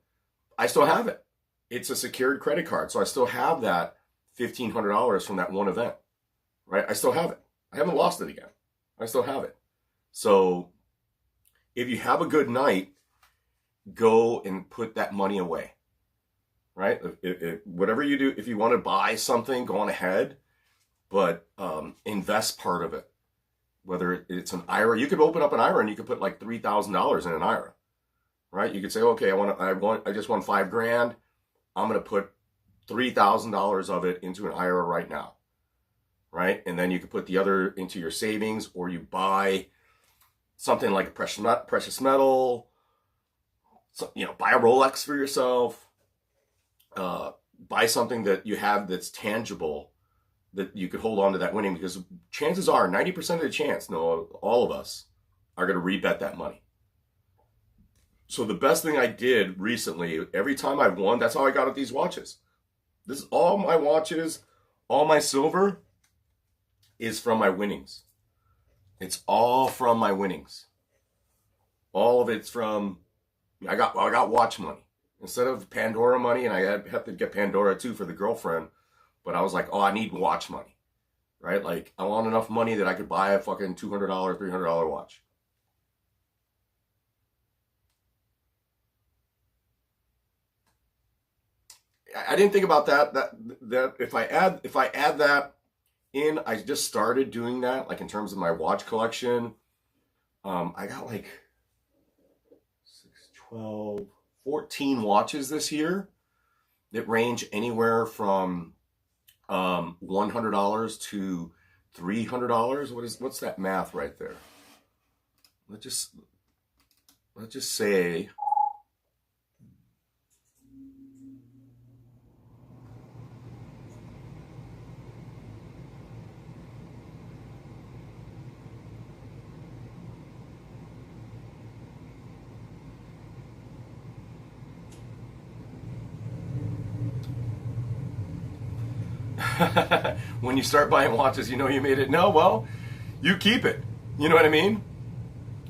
S1: I still have it. It's a secured credit card, so I still have that $1,500 from that one event, right? I still have it. I haven't lost it again. I still have it. So if you have a good night, go and put that money away, right? Whatever you do, if you want to buy something, go on ahead, but invest part of it. Whether it's an IRA, you could open up an IRA and you could put like $3,000 in an IRA, right? You could say, okay, I just want $5,000. I'm going to put $3,000 of it into an IRA right now, right? And then you could put the other into your savings, or you buy something like a precious metal. So, buy a Rolex for yourself. Buy something that you have that's tangible, that you could hold on to that winning, because chances are 90% of the chance, all of us are going to rebet that money. So the best thing I did recently, every time I've won, that's how I got at these watches. This is all my watches, all my silver is from my winnings. It's all from my winnings. All of it's from, I got watch money instead of Pandora money, and I have to get Pandora too for the girlfriend. But I was like, I need watch money, right? Like, I want enough money that I could buy a fucking $200, $300 watch. I didn't think about that if I add that in, I just started doing that, like in terms of my watch collection. I got like 6, 12, 14 watches this year that range anywhere from $100 to $300. What's that math right there? Let's just say when you start buying watches, you made it. No, well, you keep it. You know what I mean?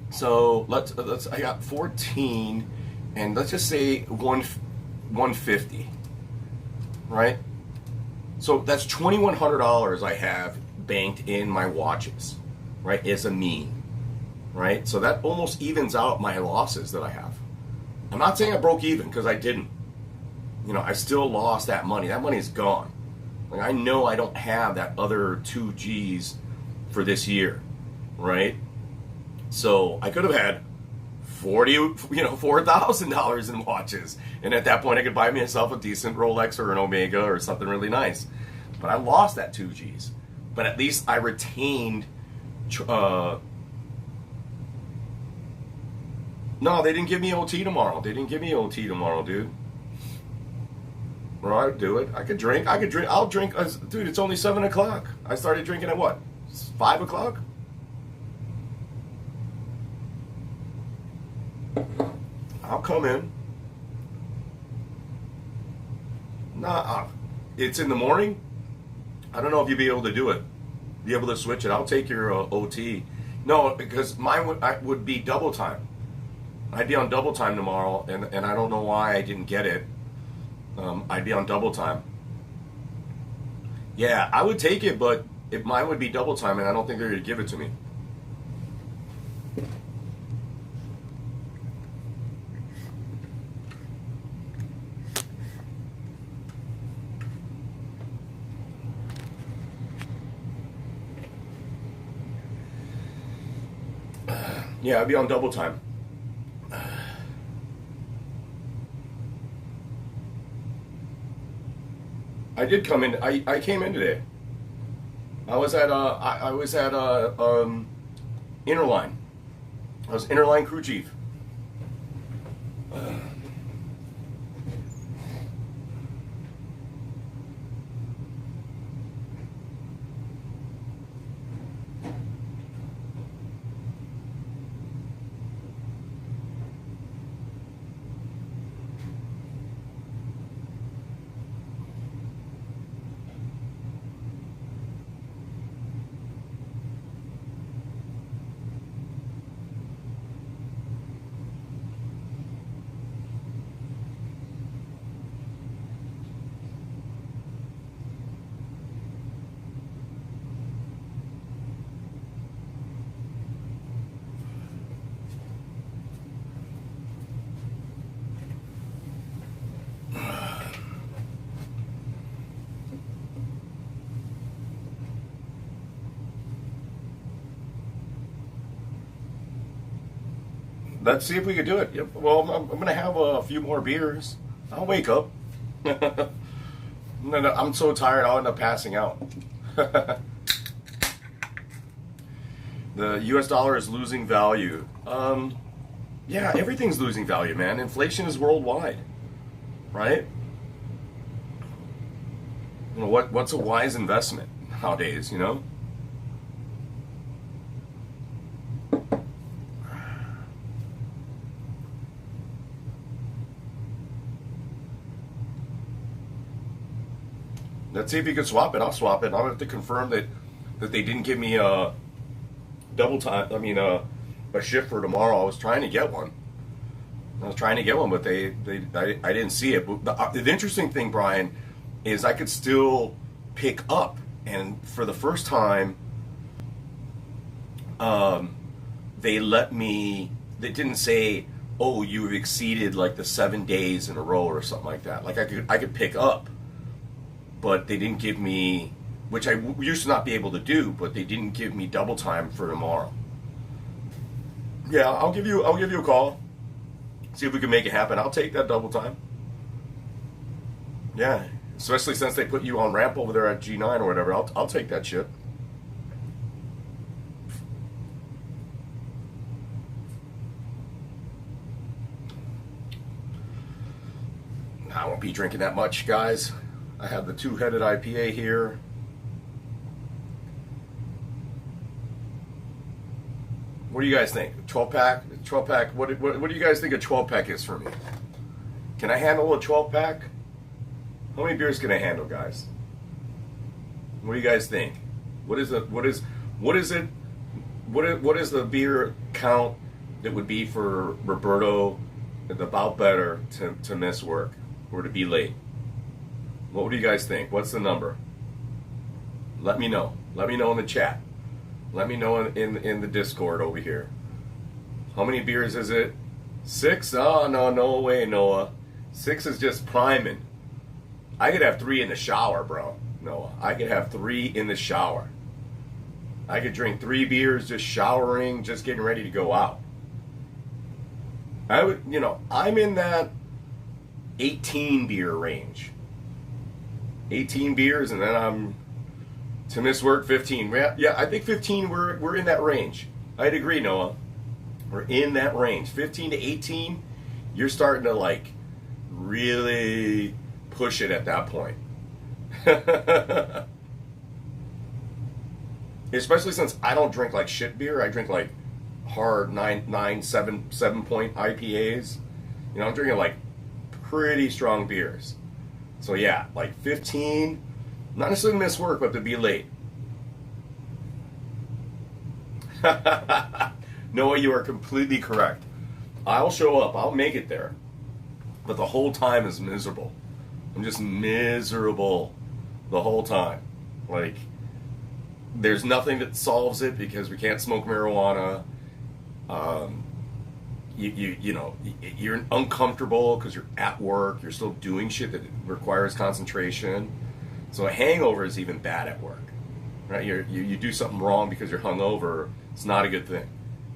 S1: So let's I got 14, and let's just say 150, right? So that's $2,100 I have banked in my watches, right? As a mean, right? So that almost evens out my losses that I have. I'm not saying I broke even, because I didn't. I still lost that money. That money is gone. Like, I know I don't have that other 2 G's for this year, right? So I could have had $4,000 in watches. And at that point, I could buy myself a decent Rolex or an Omega or something really nice. But I lost that 2 G's. But at least I retained. No, they didn't give me OT tomorrow. Dude. Well, I'd do it. I could drink. I'll drink. Dude, it's only 7 o'clock. I started drinking at what? 5 o'clock? I'll come in. Nah, it's in the morning. I don't know if you'd be able to do it. Be able to switch it. I'll take your OT. No, because mine would be double time. I'd be on double time tomorrow, and I don't know why I didn't get it. I'd be on double time. Yeah, I would take it, but mine would be double time, and I don't think they're going to give it to me. Yeah, I'd be on double time. I did come in. I came in today. I was at Interline. I was Interline crew chief. Let's see if we could do it. Yep. Well, I'm going to have a few more beers. I'll wake up. No, I'm so tired, I'll end up passing out. The US dollar is losing value. Yeah, everything's losing value, man. Inflation is worldwide, right? You know, what's a wise investment nowadays, you know? Let's see if you can swap it. I'll swap it. I'll have to confirm that they didn't give me a double time. I mean, a shift for tomorrow. I was trying to get one. But I didn't see it. But the interesting thing, Brian, is I could still pick up. And for the first time, they let me. They didn't say, "Oh, you've exceeded like the 7 days in a row" or something like that. Like I could pick up. But they didn't give me, which I used to not be able to do, but they didn't give me double time for tomorrow. Yeah, I'll give you a call. See if we can make it happen. I'll take that double time. Yeah, especially since they put you on ramp over there at G9 or whatever. I'll take that shit. I won't be drinking that much, guys. I have the 2-headed IPA here. What do you guys think? 12-pack? 12-pack, what do you guys think a 12-pack is for me? Can I handle a 12-pack? How many beers can I handle, guys? What do you guys think? What is the beer count that would be for Roberto about better to miss work or to be late? What do you guys think? What's the number? Let me know. Let me know in the chat. Let me know in the Discord over here. How many beers is it? 6? Oh, no way, Noah. 6 is just priming. I could have 3 in the shower, bro. Noah, I could have 3 in the shower. I could drink 3 beers just showering, just getting ready to go out. I'm in that 18 beer range. 18 beers, and then I'm to miss work 15. Yeah, I think 15. We're in that range. I'd agree, Noah. We're in that range. 15 to 18. You're starting to like really push it at that point. Especially since I don't drink like shit beer. I drink like hard 7 point IPAs. I'm drinking like pretty strong beers. So yeah, like 15, not necessarily miss work, but to be late. Noah, you are completely correct. I'll show up. I'll make it there. But the whole time is miserable. I'm just miserable the whole time. Like, there's nothing that solves it because we can't smoke marijuana. You're uncomfortable because you're at work. You're still doing shit that requires concentration. So a hangover is even bad at work, right? You do something wrong because you're hungover. It's not a good thing,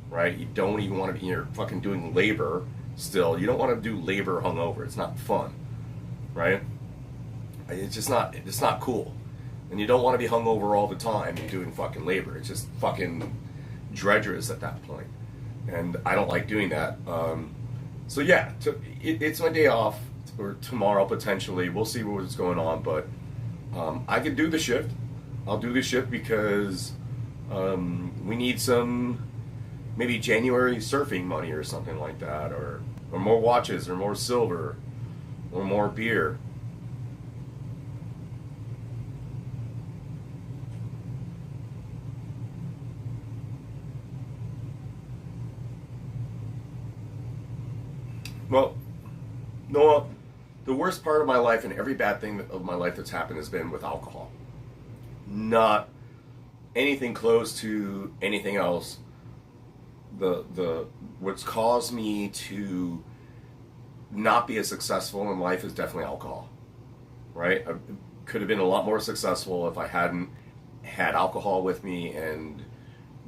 S1: right? You don't even want to be. You're fucking doing labor still. You don't want to do labor hungover. It's not fun, right? It's just not. It's not cool. And you don't want to be hungover all the time and doing fucking labor. It's just fucking drudgerous at that point. And I don't like doing that. So yeah, it's my day off, or tomorrow potentially. We'll see what's going on, but I could do the shift. I'll do the shift because we need some maybe January surfing money or something like that, or more watches, or more silver, or more beer. Well, Noah, the worst part of my life and every bad thing of my life that's happened has been with alcohol. Not anything close to anything else. What's caused me to not be as successful in life is definitely alcohol. Right? I could have been a lot more successful if I hadn't had alcohol with me and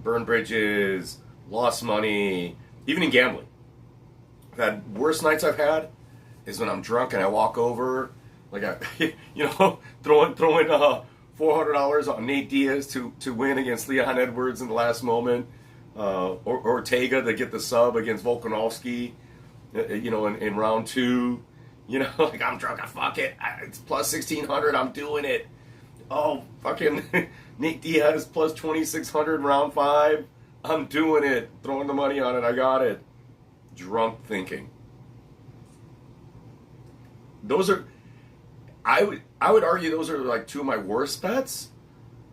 S1: burned bridges, lost money, even in gambling. I've had worst nights I've had is when I'm drunk and I walk over, like throwing $400 on Nate Diaz to win against Leon Edwards in the last moment, or Ortega to get the sub against Volkanovski, in round 2. Like I'm drunk, fuck it, it's plus 1,600, I'm doing it. Oh, fucking Nate Diaz plus 2,600 round 5, I'm doing it, throwing the money on it, I got it. Drunk thinking. Those are, I would argue those are like 2 of my worst bets,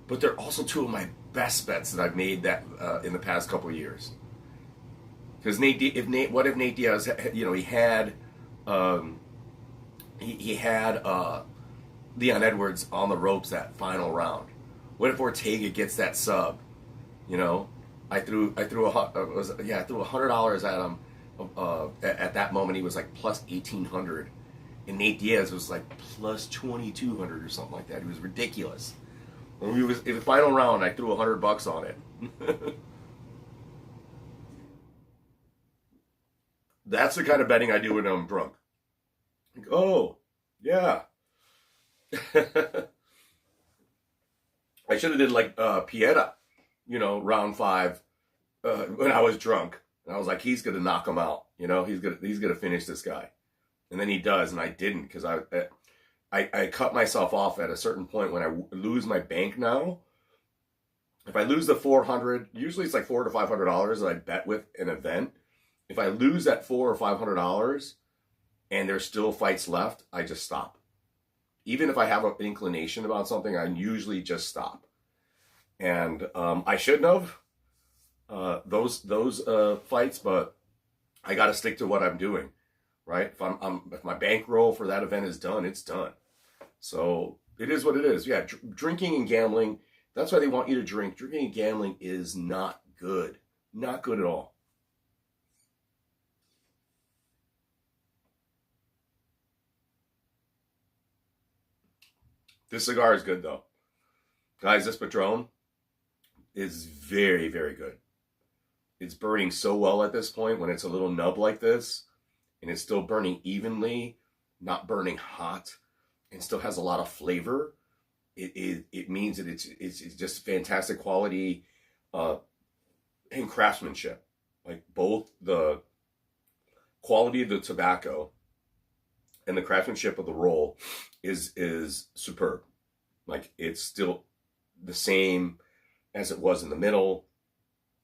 S1: but they're also 2 of my best bets that I've made that in the past couple of years. Because what if Nate Diaz, he had Leon Edwards on the ropes that final round. What if Ortega gets that sub? I threw $100 at him. At that moment, he was like plus 1,800, and Nate Diaz was like plus 2,200 or something like that. It was ridiculous. When in the final round, I threw $100 on it. That's the kind of betting I do when I'm drunk. Like, oh, yeah. I should have did like Pieta, round 5 when I was drunk. And I was like, he's gonna knock him out. He's gonna finish this guy, and then he does, and I didn't because I cut myself off at a certain point when I lose my bank now. If I lose the 400, usually it's like $400 to $500 that I bet with an event. If I lose that $400 or $500, and there's still fights left, I just stop. Even if I have an inclination about something, I usually just stop. And I shouldn't have. Those fights, but I got to stick to what I'm doing, right? If my bankroll for that event is done, it's done. So it is what it is. Yeah, drinking and gambling. That's why they want you to drink. Drinking and gambling is not good. Not good at all. This cigar is good though, guys. This Padron is very, very good. it's burning so well at this point when it's a little nub like this, and it's still burning evenly, not burning hot, and still has a lot of flavor. It means that it's just fantastic quality and craftsmanship. Like both the quality of the tobacco and the craftsmanship of the roll is superb. Like it's still the same as it was in the middle,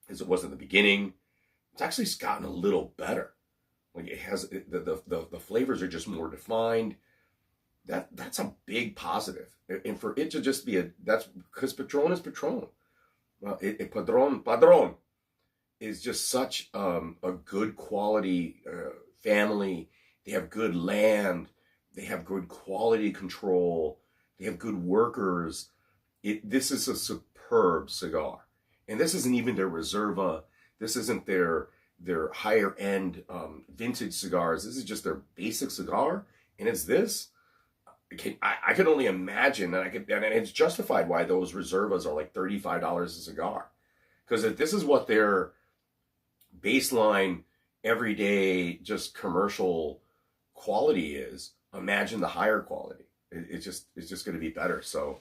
S1: as it was in the beginning. It's actually gotten a little better. Like it has the flavors are just more defined. That's a big positive. And for it to just be that's because Patron is Patron. Well, Padron is just such a good quality family. They have good land. They have good quality control. They have good workers. This is a superb cigar. And this isn't even their Reserva. This isn't their higher end vintage cigars. This is just their basic cigar. And it's this. I can only imagine, and it's justified why those Reservas are like $35 a cigar. Because if this is what their baseline, everyday, just commercial quality is, imagine the higher quality. It's just going to be better. So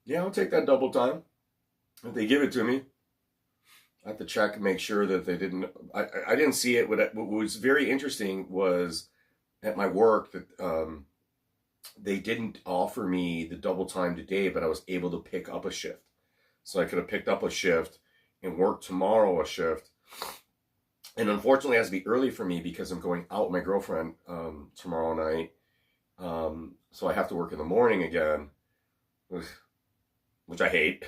S1: yeah, I'll take that double time if they give it to me. I have to check and make sure that they didn't. I didn't see it. What was very interesting was at my work that they didn't offer me the double time today, but I was able to pick up a shift. So I could have picked up a shift and worked tomorrow a shift. And unfortunately, it has to be early for me because I'm going out with my girlfriend tomorrow night. So I have to work in the morning again, which I hate.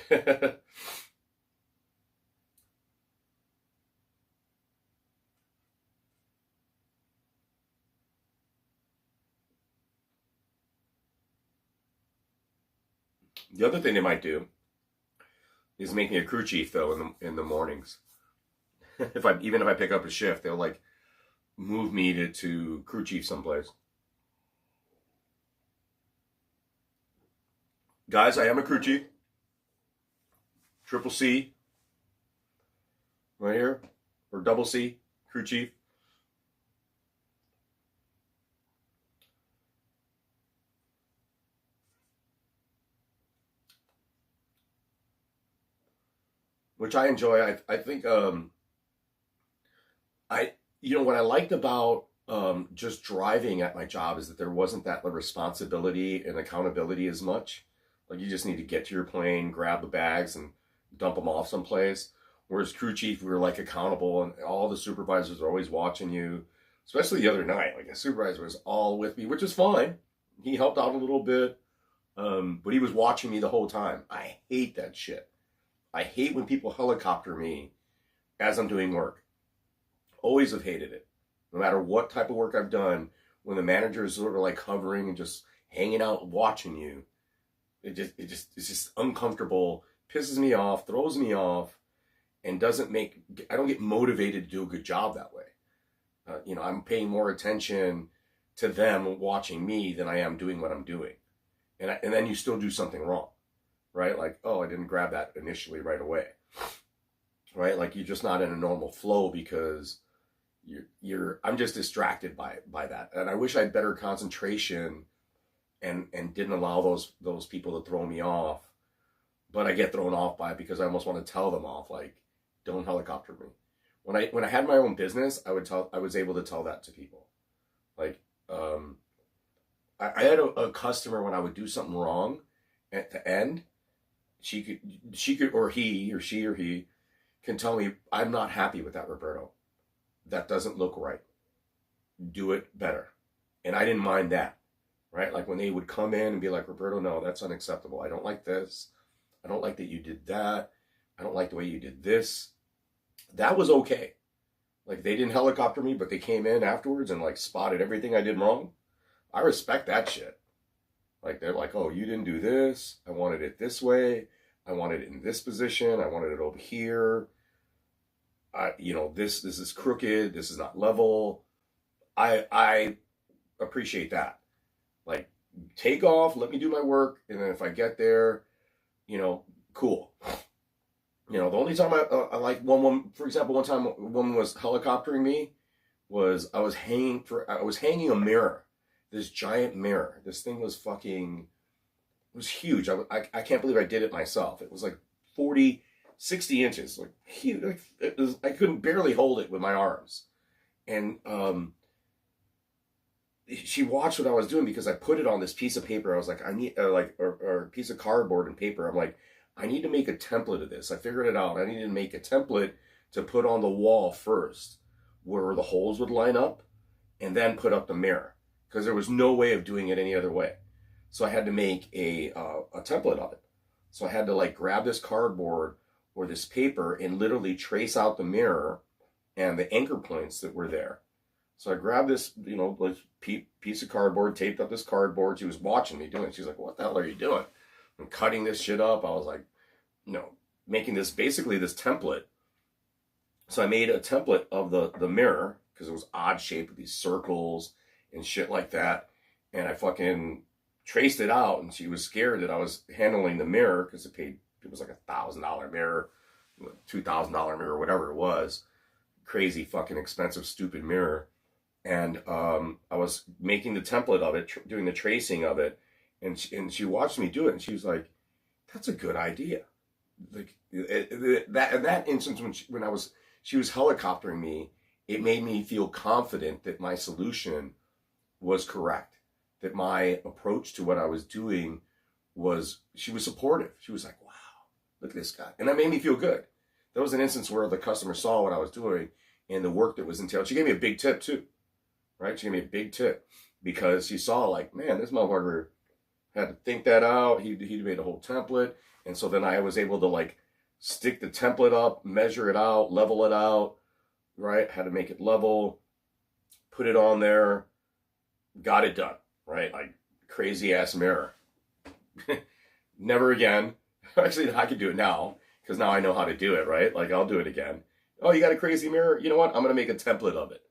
S1: The other thing they might do is make me a crew chief though in the mornings. Even if I pick up a shift, they'll like move me to crew chief someplace. Guys, I am a crew chief. Triple C right here, or double C, crew chief. Which I enjoy. I think what I liked about just driving at my job is that there wasn't that responsibility and accountability as much. Like you just need to get to your plane, grab the bags, and dump them off someplace. Whereas crew chief, we were like accountable, and all the supervisors are always watching you. Especially the other night, like a supervisor was all with me, which is fine. He helped out a little bit, but he was watching me the whole time. I hate that shit. I hate when people helicopter me as I'm doing work. Always have hated it. No matter what type of work I've done, when the manager is sort of like hovering and just hanging out watching you, it's just uncomfortable, pisses me off, throws me off, and I don't get motivated to do a good job that way. I'm paying more attention to them watching me than I am doing what I'm doing. And then you still do something wrong. Right? Like, oh, I didn't grab that initially right away. Right? Like you're just not in a normal flow because I'm just distracted by that. And I wish I had better concentration and didn't allow those people to throw me off. But I get thrown off by it because I almost want to tell them off, like, don't helicopter me. When I had my own business, I was able to tell that to people. Like, I had a customer when I would do something wrong at the end. She could, or he, or she, or he can tell me, I'm not happy with that, Roberto. That doesn't look right. Do it better. And I didn't mind that, right? Like when they would come in and be like, Roberto, no, that's unacceptable. I don't like this. I don't like that you did that. I don't like the way you did this. That was okay. Like they didn't helicopter me, but they came in afterwards and like spotted everything I did wrong. I respect that shit. Like they're like, oh, you didn't do this. I wanted it this way. I wanted it in this position. I wanted it over here. this is crooked. This is not level. I appreciate that. Like, take off, let me do my work, and then if I get there, cool. The only time I like for example, one time a woman was helicoptering me was I was hanging a mirror, this giant mirror. This thing was it was huge. I can't believe I did it myself. It was like 40, 60 inches, like huge. I couldn't barely hold it with my arms. And she watched what I was doing because I put it on this piece of paper. I was like, I need or a piece of cardboard and paper. I'm like, I need to make a template of this. I figured it out. I needed to make a template to put on the wall first, where the holes would line up, and then put up the mirror, because there was no way of doing it any other way. So I had to make a template of it. So I had to like grab this cardboard or this paper and literally trace out the mirror and the anchor points that were there. So I grabbed this, piece of cardboard, taped up this cardboard. She was watching me doing it. She's like, "What the hell are you doing?" I'm cutting this shit up. I was like, making this template. So I made a template of the mirror, because it was odd shape with these circles and shit like that. And I fucking traced it out, and she was scared that I was handling the mirror, because it was like $1,000 mirror, $2,000 mirror, whatever it was. Crazy fucking expensive, stupid mirror. And I was making the template of it, doing the tracing of it. And she watched me do it, and she was like, "That's a good idea." Like that instance when she was helicoptering me, it made me feel confident that my solution was correct, that my approach to what I was doing she was supportive. She was like, "Wow, look at this guy," and that made me feel good. That was an instance where the customer saw what I was doing and the work that was entailed. She gave me a big tip too, right? She gave me a big tip because she saw, like, man, this motherfucker had to think that out. He made a whole template. And so then I was able to like stick the template up, measure it out, level it out, right? Had to make it level, put it on there, got it done, right? Like, crazy ass mirror. Never again. Actually, I could do it now, because now I know how to do it, right? Like, I'll do it again. Oh, you got a crazy mirror? You know what? I'm going to make a template of it.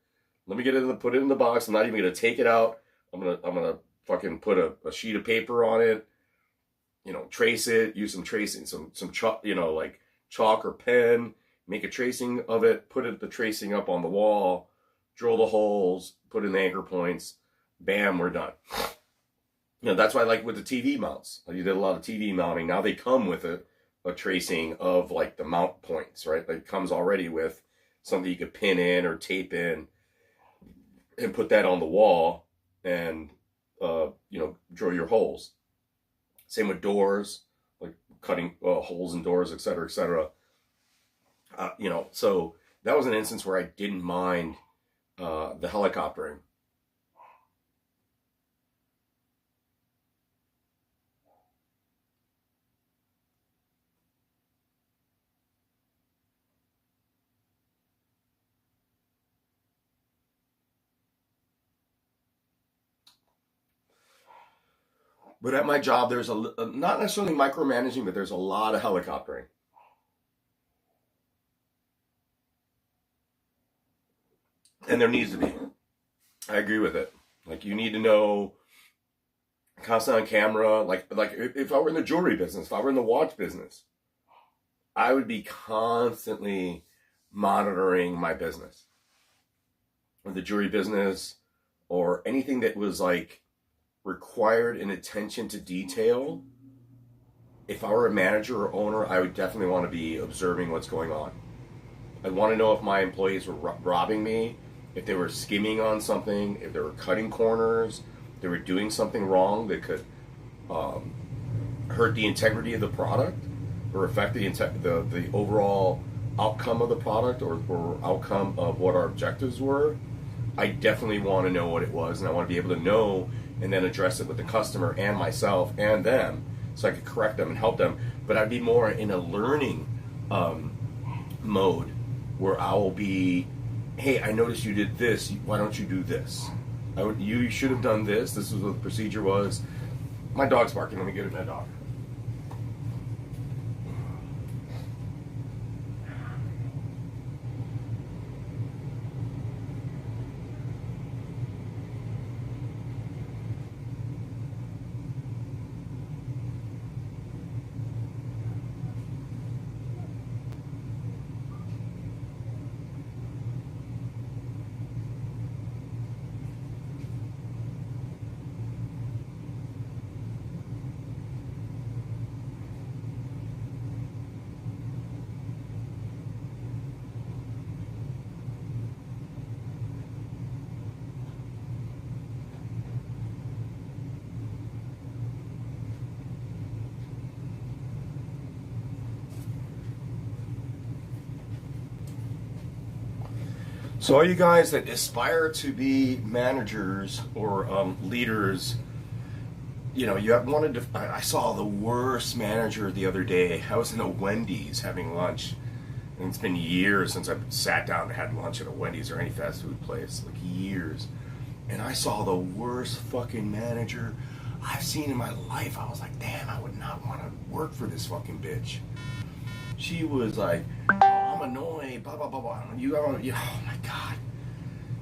S1: Let me put it in the box. I'm not even going to take it out. I'm going to fucking put a sheet of paper on it, trace it, use some tracing, some chalk, like chalk or pen, make a tracing of it, put the tracing up on the wall, drill the holes, put in the anchor points, bam, we're done. That's why, like with the TV mounts, you did a lot of TV mounting. Now they come with a tracing of like the mount points, right? It comes already with something you could pin in or tape in and put that on the wall and drill your holes. Same with doors, like cutting holes in doors, et cetera, et cetera. So that was an instance where I didn't mind the helicoptering. But at my job, there's not necessarily micromanaging, but there's a lot of helicoptering. And there needs to be. I agree with it. Like, you need to know, constant on camera. Like if I were in the jewelry business, if I were in the watch business, I would be constantly monitoring my business. Or the jewelry business, or anything that was like required an attention to detail. If I were a manager or owner, I would definitely want to be observing what's going on. I'd want to know if my employees were robbing me, if they were skimming on something, if they were cutting corners, if they were doing something wrong that could hurt the integrity of the product or affect the overall outcome of the product or outcome of what our objectives were. I definitely want to know what it was, and I want to be able to know and then address it with the customer and myself and them, so I could correct them and help them. But I'd be more in a learning mode, where I will be, hey, I noticed you did this. Why don't you do this? You should have done this. This is what the procedure was. My dog's barking. Let me get it, my dog. So all you guys that aspire to be managers or leaders, you know, you have wanted to. I saw the worst manager the other day. I was in a Wendy's having lunch, and it's been years since I've sat down and had lunch at a Wendy's or any fast food place, like years. And I saw the worst fucking manager I've seen in my life. I was like, damn, I would not want to work for this fucking bitch. She was like, oh, I'm annoyed, blah, blah, blah, blah. Oh my God.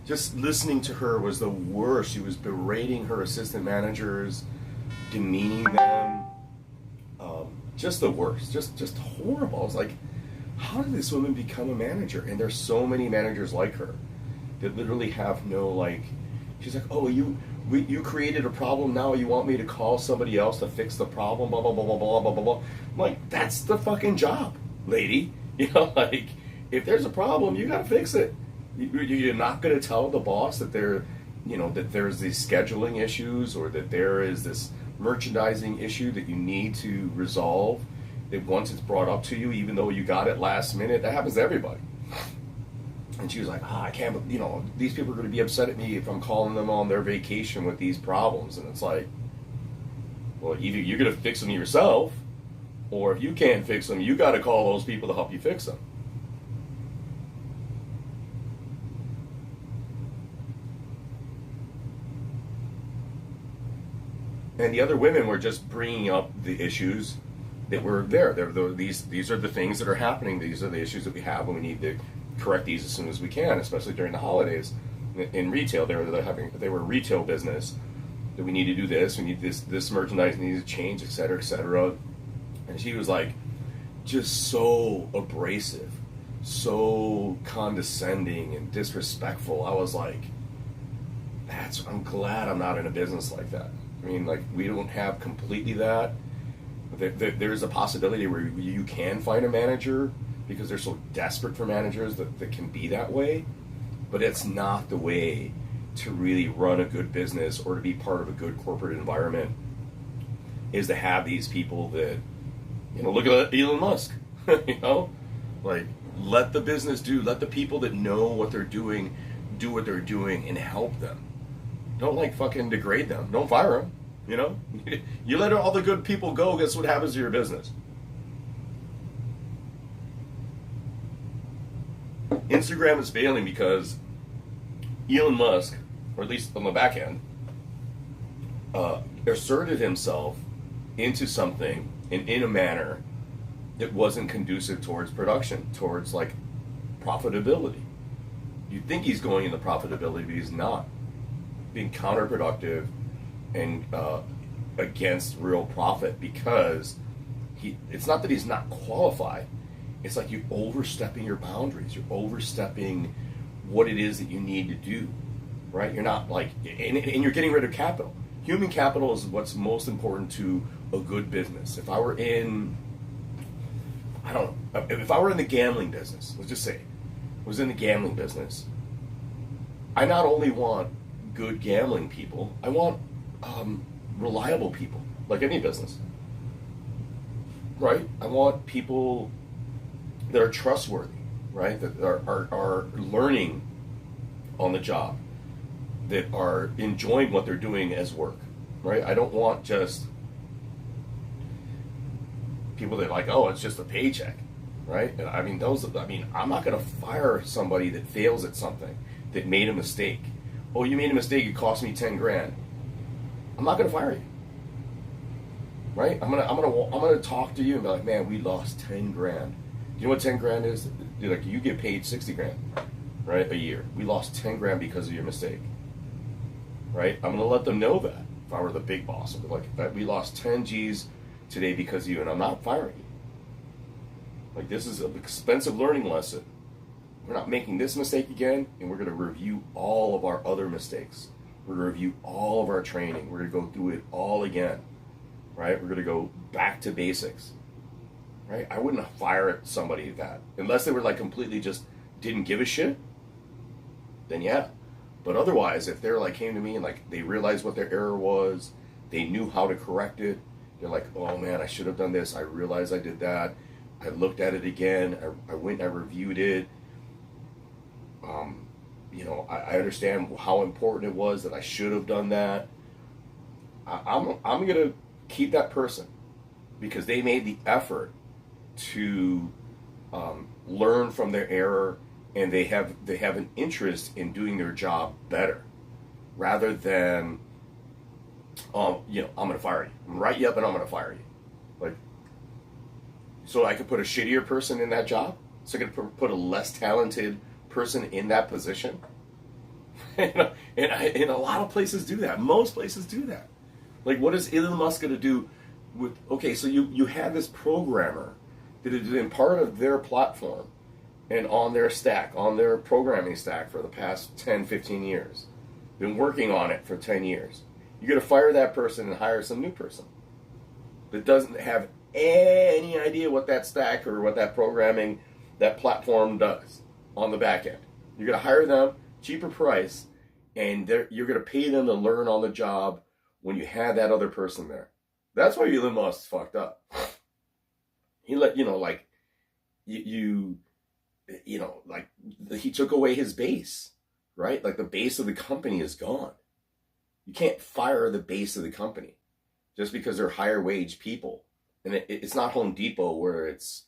S1: Just listening to her was the worst. She was berating her assistant managers, demeaning them. Just the worst. Just horrible. I was like, how did this woman become a manager? And there's so many managers like her that literally have no, like, she's like, oh, you created a problem, now you want me to call somebody else to fix the problem, blah, blah, blah, blah, blah, blah, blah, blah. I'm like, that's the fucking job, lady. You know, like, if there's a problem, you gotta fix it. You're not gonna tell the boss that that there's these scheduling issues or that there is this merchandising issue that you need to resolve, that once it's brought up to you, even though you got it last minute. That happens to everybody. And she was like, I can't, these people are going to be upset at me if I'm calling them on their vacation with these problems. And it's like, well, either you're going to fix them yourself, or if you can't fix them, you got to call those people to help you fix them. And the other women were just bringing up the issues that were there. These are the things that are happening. These are the issues that we have, and we need to correct these as soon as we can, especially during the holidays. In retail, they were a retail business, that we need to do this, we need this merchandise needs to change, etc., etc. And she was like, just so abrasive, so condescending and disrespectful. I was like, I'm glad I'm not in a business like that. I mean, like, we don't have completely that. There's a possibility where you can find a manager because they're so desperate for managers that can be that way, but it's not the way to really run a good business or to be part of a good corporate environment, is to have these people that, look at Elon Musk, like, let the business let the people that know what they're doing do what they're doing and help them. Don't, like, fucking degrade them. Don't fire them, You let all the good people go, guess what happens to your business? Instagram is failing because Elon Musk, or at least on the back end, asserted himself into something and in a manner that wasn't conducive towards production, towards, like, profitability. You'd think he's going into profitability, but he's not. Being counterproductive and against real profit, because it's not that he's not qualified. It's like you're overstepping your boundaries. You're overstepping what it is that you need to do, right? You're not like, and you're getting rid of capital. Human capital is what's most important to a good business. If I were in, if I were in the gambling business, let's just say, was in the gambling business, I not only want good gambling people, I want reliable people, like any business, right? I want people that are trustworthy, right? That are learning on the job, that are enjoying what they're doing as work, right? I don't want just people that are like, oh, it's just a paycheck, right? And I'm not going to fire somebody that fails at something, that made a mistake. Oh, you made a mistake, it cost me 10 grand. I'm not going to fire you, right? I'm gonna talk to you and be like, man, we lost 10 grand. Do you know what 10 grand is? Like, you get paid 60 grand, right, a year. We lost 10 grand because of your mistake, right? I'm going to let them know that. If I were the big boss, I'd be like, we lost 10 G's today because of you, and I'm not firing you. Like, this is an expensive learning lesson. We're not making this mistake again, and we're going to review all of our other mistakes. We're going to review all of our training. We're going to go through it all again, right? We're going to go back to basics, right? I wouldn't fire somebody that, unless they were, like, completely just didn't give a shit, then yeah. But otherwise, if they're like, came to me and, like, they realized what their error was, they knew how to correct it, they're like, oh man, I should have done this, I realized I did that, I looked at it again, I went and I reviewed it, I understand how important it was that I should have done that. I'm gonna keep that person because they made the effort to learn from their error, and they have an interest in doing their job better, rather I'm gonna fire you. I'm gonna write you up and I'm gonna fire you. Like, so I could put a shittier person in that job. So I could put a less talented person in that position. and a lot of places do that. Most places do that. Like, what is Elon Musk going to do with... Okay, so you have this programmer that has been part of their platform and on their stack, on their programming stack for the past 10, 15 years. Been working on it for 10 years. You're going to fire that person and hire some new person that doesn't have any idea what that stack or what that programming, that platform does on the back end. You're going to hire them, cheaper price, and you're going to pay them to learn on the job when you have that other person there. That's why Elon Musk's fucked up. He let, he took away his base, right? Like, the base of the company is gone. You can't fire the base of the company just because they're higher wage people. And it's not Home Depot where it's,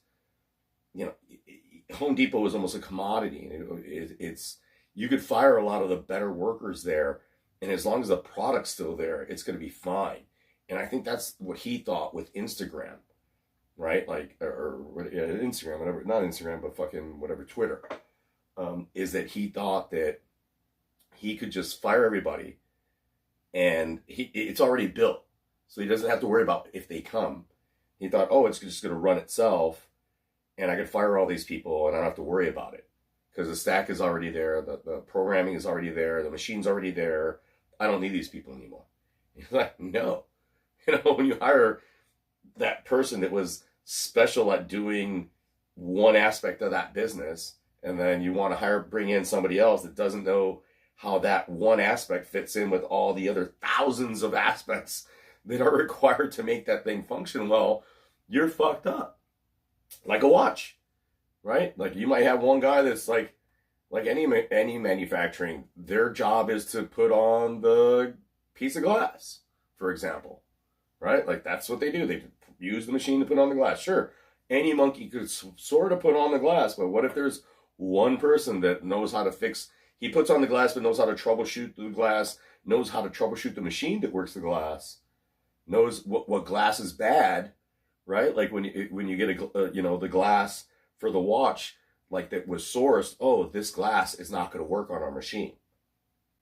S1: Home Depot is almost a commodity. It's you could fire a lot of the better workers there, and as long as the product's still there, it's going to be fine. And I think that's what he thought with Instagram, right? Like, or Instagram, whatever, not Instagram, but fucking whatever, Twitter, is that he thought that he could just fire everybody, and it's already built, so he doesn't have to worry about if they come. He thought, oh, it's just going to run itself, and I could fire all these people, and I don't have to worry about it. Because the stack is already there, the programming is already there, the machine's already there. I don't need these people anymore. He's like, no. When you hire that person that was special at doing one aspect of that business, and then you want to bring in somebody else that doesn't know how that one aspect fits in with all the other thousands of aspects that are required to make that thing function well, you're fucked up. Like a watch, right? Like, you might have one guy that's like any manufacturing, their job is to put on the piece of glass, for example, right? Like, that's what they do. They use the machine to put on the glass. Sure, any monkey could sort of put on the glass, but what if there's one person that knows how to fix, he puts on the glass but knows how to troubleshoot the glass, knows how to troubleshoot the machine that works the glass, knows what glass is bad, right? Like, when you get the glass for the watch, like, that was sourced, oh, this glass is not going to work on our machine.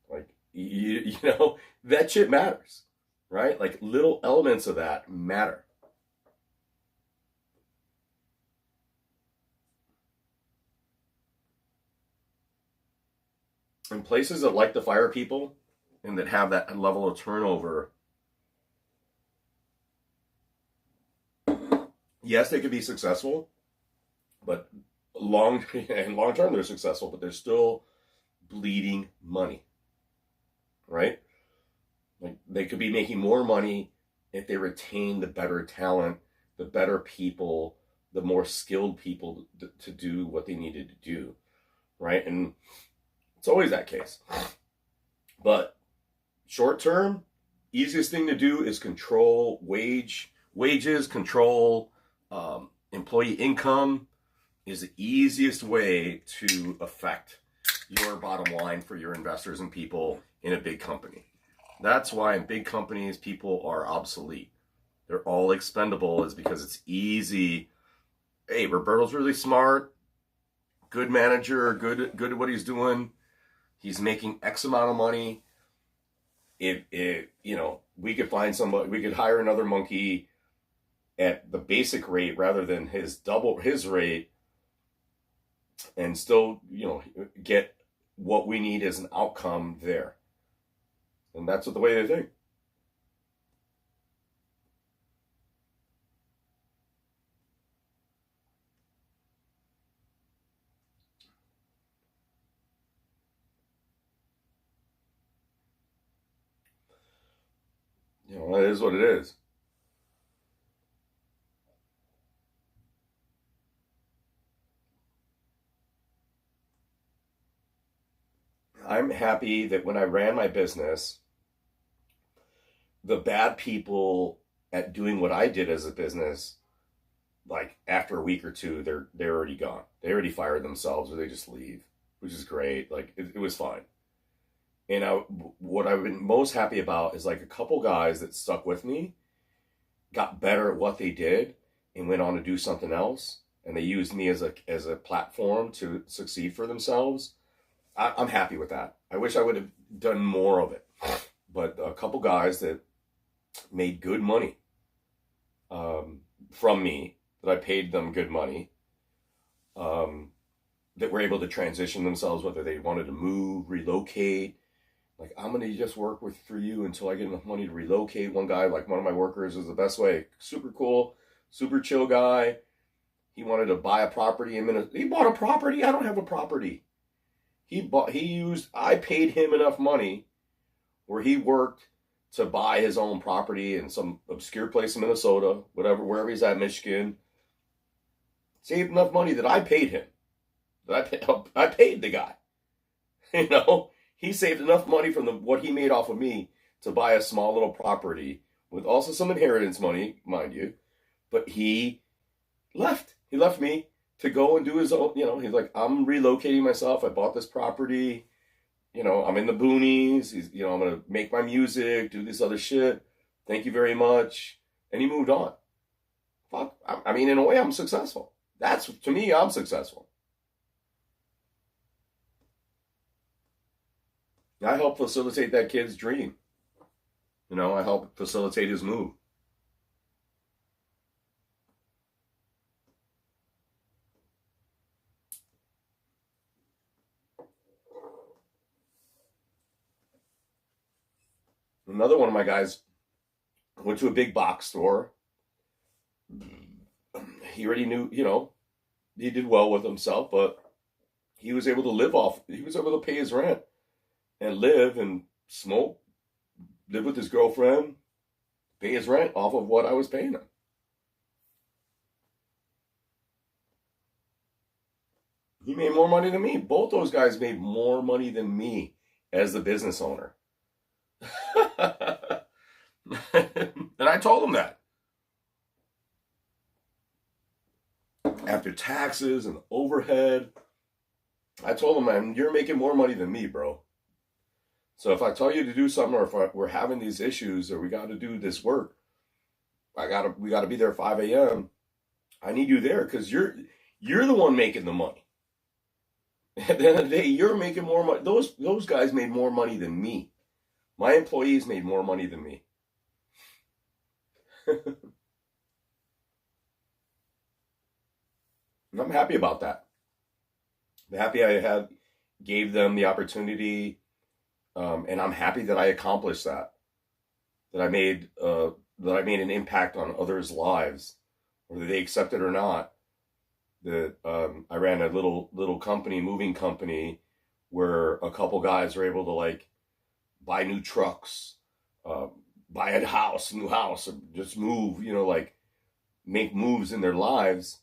S1: Like, that shit matters, right? Like, little elements of that matter. And places that like to fire people and that have that level of turnover, yes, they could be successful, but long term they're successful, but they're still bleeding money, right? Like, they could be making more money if they retain the better talent, the better people, the more skilled people to do what they needed to do, right? And it's always that case. But short term, easiest thing to do is control wages, control employee income is the easiest way to affect your bottom line for your investors and people in a big company. That's why in big companies, people are obsolete. They're all expendable, is because it's easy. Hey, Roberto's really smart, good manager, good at what he's doing. He's making X amount of money. If we could find somebody, we could hire another monkey at the basic rate rather than double his rate, and still, get what we need as an outcome there. And that's the way they think. That is what it is. I'm happy that when I ran my business, the bad people at doing what I did as a business, like after a week or two, they're already gone. They already fired themselves or they just leave, which is great. Like it was fine. And what I've been most happy about is like a couple guys that stuck with me, got better at what they did, and went on to do something else. And they used me as a platform to succeed for themselves. I'm happy with that. I wish I would have done more of it. But a couple guys that made good money from me, that I paid them good money, that were able to transition themselves, whether they wanted to move, relocate. Like, I'm going to just work for you until I get enough money to relocate. One guy, like one of my workers, is the best way. Super cool, super chill guy. He wanted to buy a property in Minnesota. He bought a property. I don't have a property. I paid him enough money where he worked to buy his own property in some obscure place in Minnesota, wherever he's at, Michigan. Saved enough money that I paid him. I paid the guy. You know, he saved enough money from what he made off of me to buy a small little property with also some inheritance money, mind you. But he left. He left me to go and do his own, he's like, I'm relocating myself. I bought this property. I'm in the boonies. I'm going to make my music, do this other shit. Thank you very much. And he moved on. Fuck. I mean, in a way, I'm successful. To me, I'm successful. I help facilitate that kid's dream. I help facilitate his move. Another one of my guys went to a big box store. He already knew, he did well with himself, but he was able to pay his rent and live and smoke, live with his girlfriend, pay his rent off of what I was paying him. He made more money than me. Both those guys made more money than me as the business owner. And I told him that. After taxes and overhead, I told him, man, you're making more money than me, bro. So if I tell you to do something, or if we're having these issues, or we got to do this work, we got to be there 5 a.m. I need you there because you're the one making the money. At the end of the day, you're making more money. Those guys made more money than me. My employees made more money than me. And I'm happy about that. I'm happy I gave them the opportunity, and I'm happy that I accomplished that. That I made an impact on others' lives, whether they accept it or not. That I ran a little company, moving company, where a couple guys were able to like buy new trucks, buy a new house, or just move, like make moves in their lives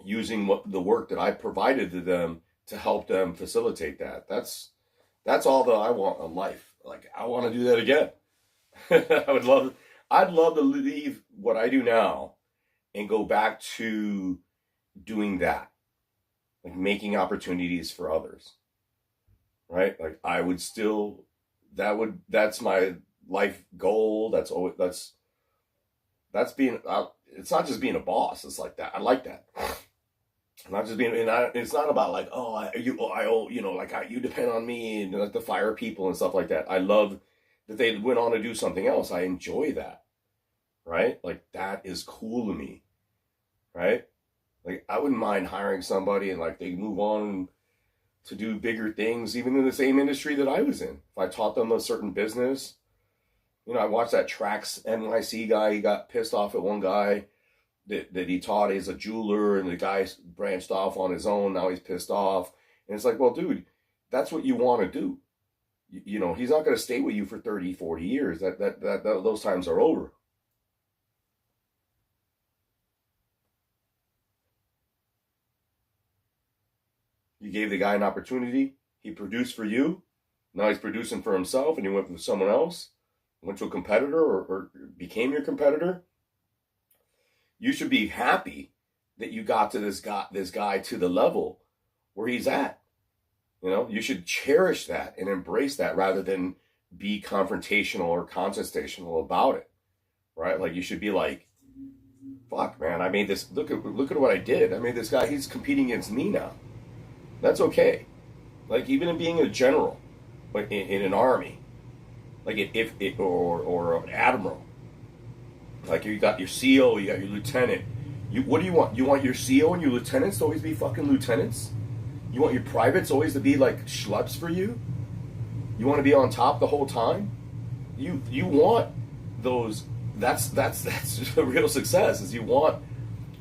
S1: using the work that I provided to them to help them facilitate that. That's all that I want in life. Like, I want to do that again. I'd love to leave what I do now and go back to doing that, like making opportunities for others, right? Like that's my life goal. That's being, it's not just being a boss. It's like that. I like that. Not just being, it's not about like, you depend on me and like to fire people and stuff like that. I love that they went on to do something else. I enjoy that, right? Like, that is cool to me, right? Like, I wouldn't mind hiring somebody and like they move on to do bigger things, even in the same industry that I was in. If I taught them a certain business, I watched that Trax NYC guy. He got pissed off at one guy that he taught as a jeweler, and the guy branched off on his own. Now he's pissed off. And it's like, well, dude, that's what you want to do. He's not going to stay with you for 30, 40 years. Those times are over. You gave the guy an opportunity. He produced for you. Now he's producing for himself, and he went with someone else, went to a competitor, or became your competitor. You should be happy that you got to this guy to the level where he's at. You know, you should cherish that and embrace that rather than be confrontational or contestational about it, right? Like, you should be like, fuck, man, I made this, look at what I did. I made this guy, he's competing against me now. That's okay. Like, even in being a general, like in an army, like or an admiral, like you got your CO, you got your lieutenant. What do you want? You want your CO and your lieutenants to always be fucking lieutenants? You want your privates always to be like schleps for you? You want to be on top the whole time? You want those. That's the real success. Is you want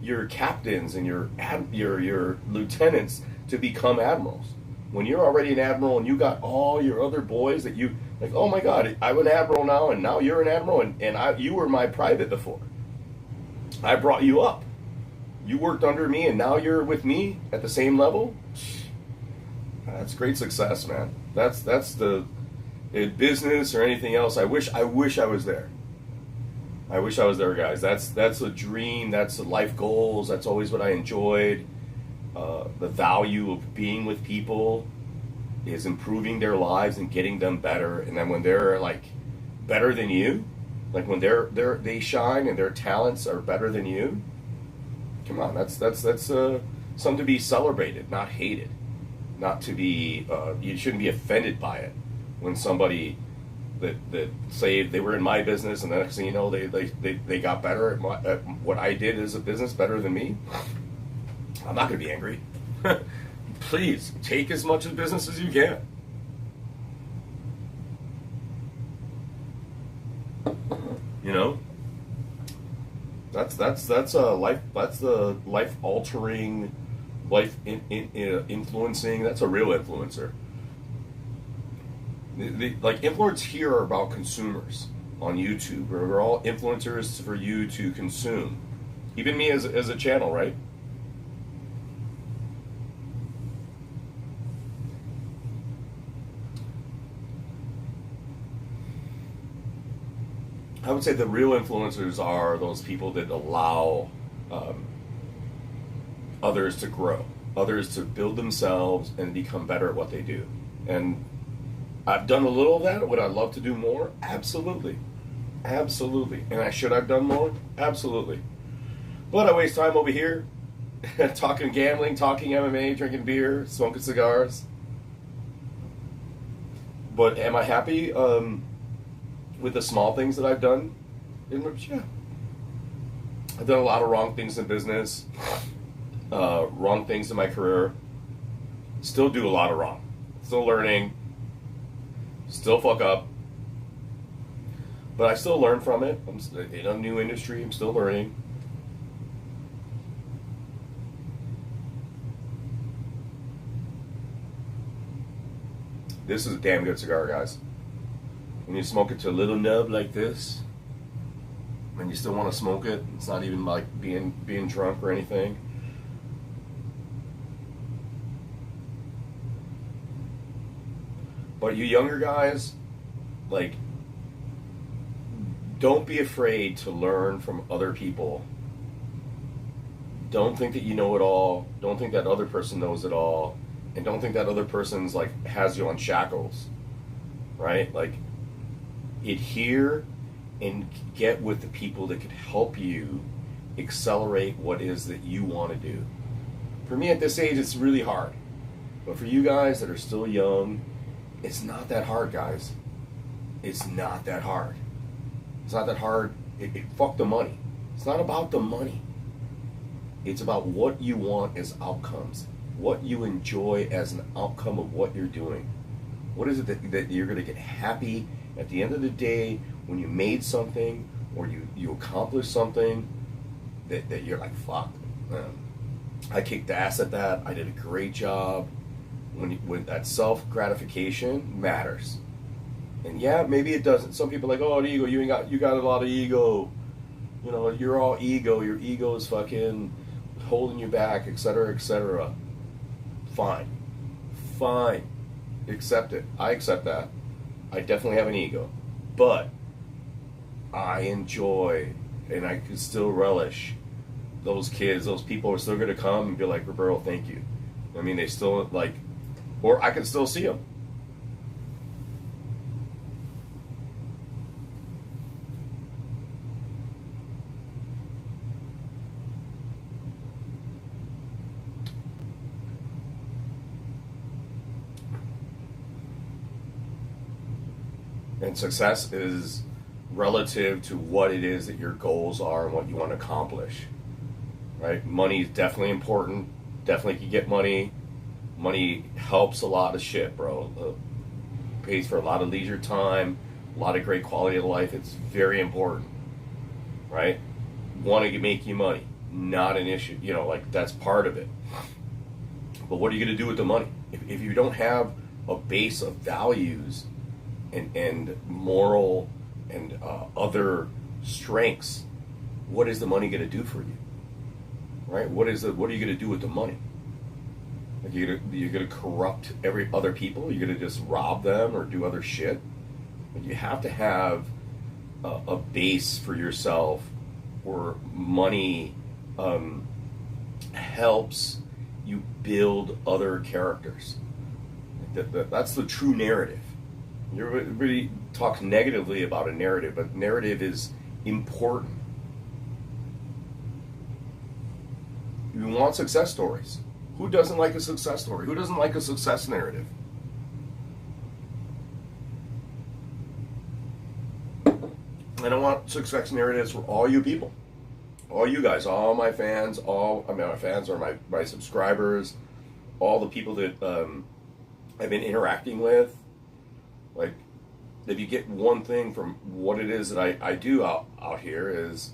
S1: your captains and your lieutenants to become admirals. When you're already an admiral and you got all your other boys that you like, oh my God, I'm an admiral now, and now you're an admiral, and you were my private before. I brought you up. You worked under me, and now you're with me at the same level. That's great success, man. That's the in business or anything else. I wish I was there. I wish I was there, guys. That's a dream. That's life goals. That's always what I enjoyed. The value of being with people is improving their lives and getting them better. And then when they're like better than you, like when they shine and their talents are better than you, come on, that's something to be celebrated, not hated. Not to be, you shouldn't be offended by it. When somebody that say they were in my business and the next thing you know they got better at what I did as a business better than me, I'm not going to be angry. Please take as much of business as you can. You know, that's a life. That's the life altering, life influencing. That's a real influencer. Like influence here are about consumers on YouTube. We're all influencers for you to consume. Even me as a channel, right? I would say the real influencers are those people that allow others to grow, others to build themselves and become better at what they do. And I've done a little of that. Would I love to do more? Absolutely. Absolutely. And should I've done more? Absolutely. But I waste time over here talking gambling, talking MMA, drinking beer, smoking cigars. But am I happy with the small things that I've done? Yeah. I've done a lot of wrong things in business, wrong things in my career. Still do a lot of wrong. Still learning. Still fuck up. But I still learn from it. I'm in a new industry. I'm still learning. This is a damn good cigar, guys. When you smoke it to a little nub like this, and you still want to smoke it, it's not even like being drunk or anything. But you younger guys, like, don't be afraid to learn from other people. Don't think that you know it all. Don't think that other person knows it all. And don't think that other person's like has you on shackles. Right? Like, adhere and get with the people that could help you accelerate what it is that you want to do. For me at this age, it's really hard. But for you guys that are still young, it's not that hard, guys. It's not that hard. It's not that hard. Fuck the money. It's not about the money. It's about what you want as outcomes. What you enjoy as an outcome of what you're doing. What is it that you're going to get happy at the end of the day when you made something or you accomplished something that you're like, fuck, man, I kicked ass at that. I did a great job. When that self-gratification matters. And yeah, maybe it doesn't. Some people are like, oh, an ego, you got a lot of ego. You know, you're all ego. Your ego is fucking holding you back, etc., etc. Fine. Accept it. I accept that. I definitely have an ego. But I enjoy and I can still relish those kids, those people are still going to come and be like, Roberto, thank you. I mean, they still like, or I can still see them. And success is relative to what it is that your goals are and what you want to accomplish. Right? Money is definitely important. Definitely can get money. Money helps a lot of shit, bro. Pays for a lot of leisure time, a lot of great quality of life. It's very important, right? Want to make you money, not an issue. You know, like that's part of it. But what are you going to do with the money? If you don't have a base of values and moral and other strengths, what is the money going to do for you? Right? What are you going to do with the money? Like you're gonna corrupt every other people? You're gonna just rob them or do other shit? Like you have to have a base for yourself, where money helps you build other characters. That's the true narrative. Everybody talks negatively about a narrative, but narrative is important. You want success stories. Who doesn't like a success story? Who doesn't like a success narrative? And I want success narratives for all you people. All you guys, all my fans, my fans are my subscribers, all the people that I've been interacting with. Like, if you get one thing from what it is that I do out here is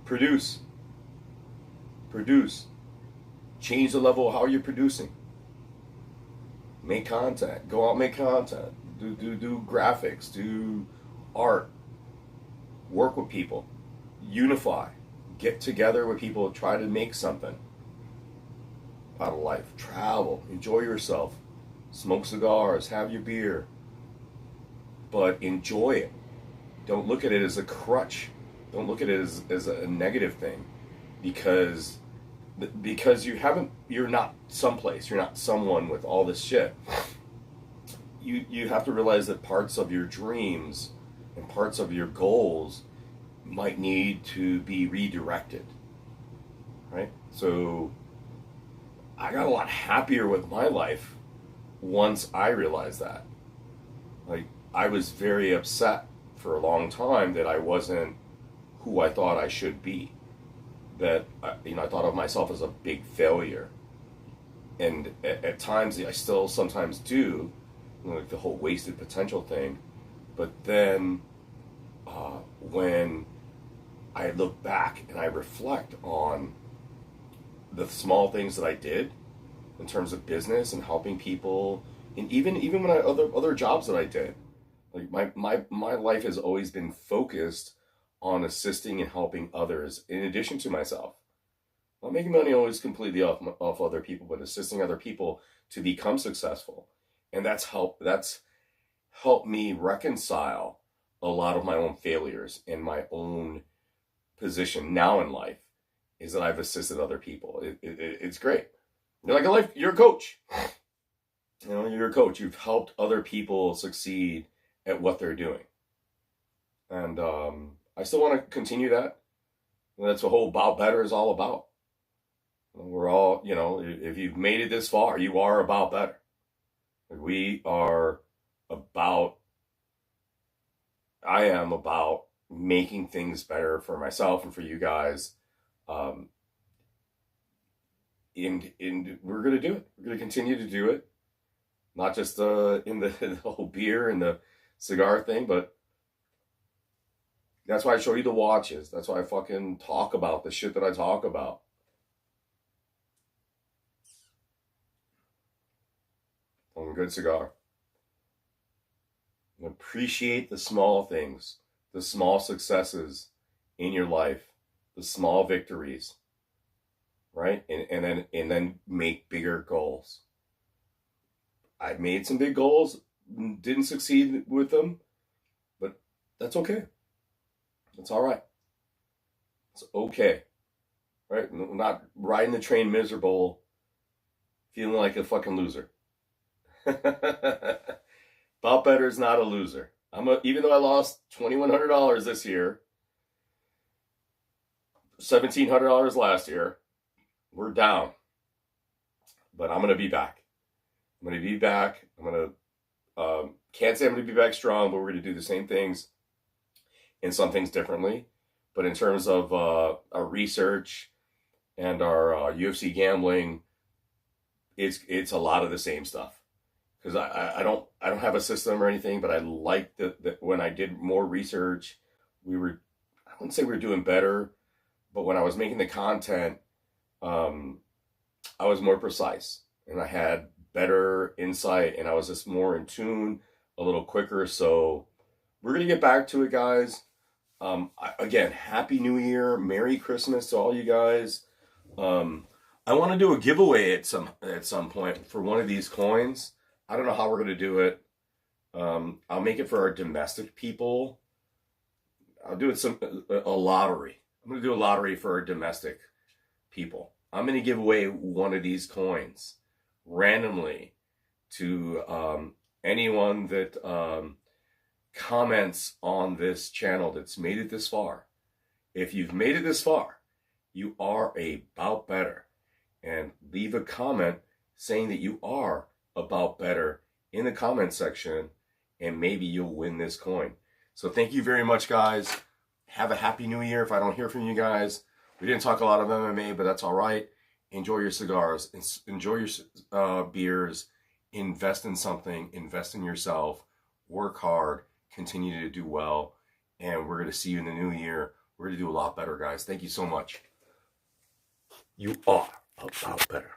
S1: produce. Change the level of how you're producing. Make content. Go out and make content. Do graphics. Do art. Work with people. Unify. Get together with people. Try to make something out of life. Travel. Enjoy yourself. Smoke cigars. Have your beer. But enjoy it. Don't look at it as a crutch. Don't look at it as a negative thing. Because you're not someplace, you're not someone with all this shit. You have to realize that parts of your dreams and parts of your goals might need to be redirected, right? So I got a lot happier with my life once I realized that. Like, I was very upset for a long time that I wasn't who I thought I should be. That I thought of myself as a big failure, and at times I still sometimes do, like the whole wasted potential thing. But then when I look back and I reflect on the small things that I did in terms of business and helping people, and even when other jobs that I did, like my life has always been focused on assisting and helping others in addition to myself. Not making money always completely off other people, but assisting other people to become successful. And that's helped me reconcile a lot of my own failures and my own position now in life, is that I've assisted other people. It's great. You're a coach. You're a coach. You've helped other people succeed at what they're doing. And I still want to continue that. And that's what whole About Better is all about. We're all, if you've made it this far, you are about better. We are about, I am about making things better for myself and for you guys. And we're going to do it. We're going to continue to do it. Not just in the whole beer and the cigar thing, but that's why I show you the watches. That's why I fucking talk about the shit that I talk about. A good cigar. And appreciate the small things, the small successes in your life, the small victories, right? And then make bigger goals. I made some big goals, didn't succeed with them, but that's okay. That's all right. It's okay, right? Not riding the train miserable, feeling like a fucking loser. Bout Better is not a loser. Even though I lost $2,100 this year, $1,700 last year, we're down. But I'm gonna be back. I'm gonna be back. Can't say I'm gonna be back strong, but we're gonna do the same things and some things differently. But in terms of our research and our UFC gambling, it's a lot of the same stuff. Because I don't have a system or anything, but I like that when I did more research, I wouldn't say we were doing better, but when I was making the content, I was more precise and I had better insight and I was just more in tune, a little quicker. So we're going to get back to it, guys. Again, Happy New Year. Merry Christmas to all you guys. I want to do a giveaway at some point for one of these coins. I don't know how we're going to do it. I'll make it for our domestic people. I'll do it a lottery. I'm going to do a lottery for our domestic people. I'm going to give away one of these coins randomly to anyone that comments on this channel that's made it this far. If you've made it this far, you are about better. And leave a comment saying that you are about better in the comment section, and maybe you'll win this coin. So thank you very much, guys. Have a Happy New Year. If I don't hear from you guys, we didn't talk a lot of MMA, but that's all right. Enjoy your cigars, enjoy your beers, invest in something, invest in yourself, work hard, continue to do well, and we're going to see you in the new year. We're going to do a lot better, guys. Thank you so much. You are about better.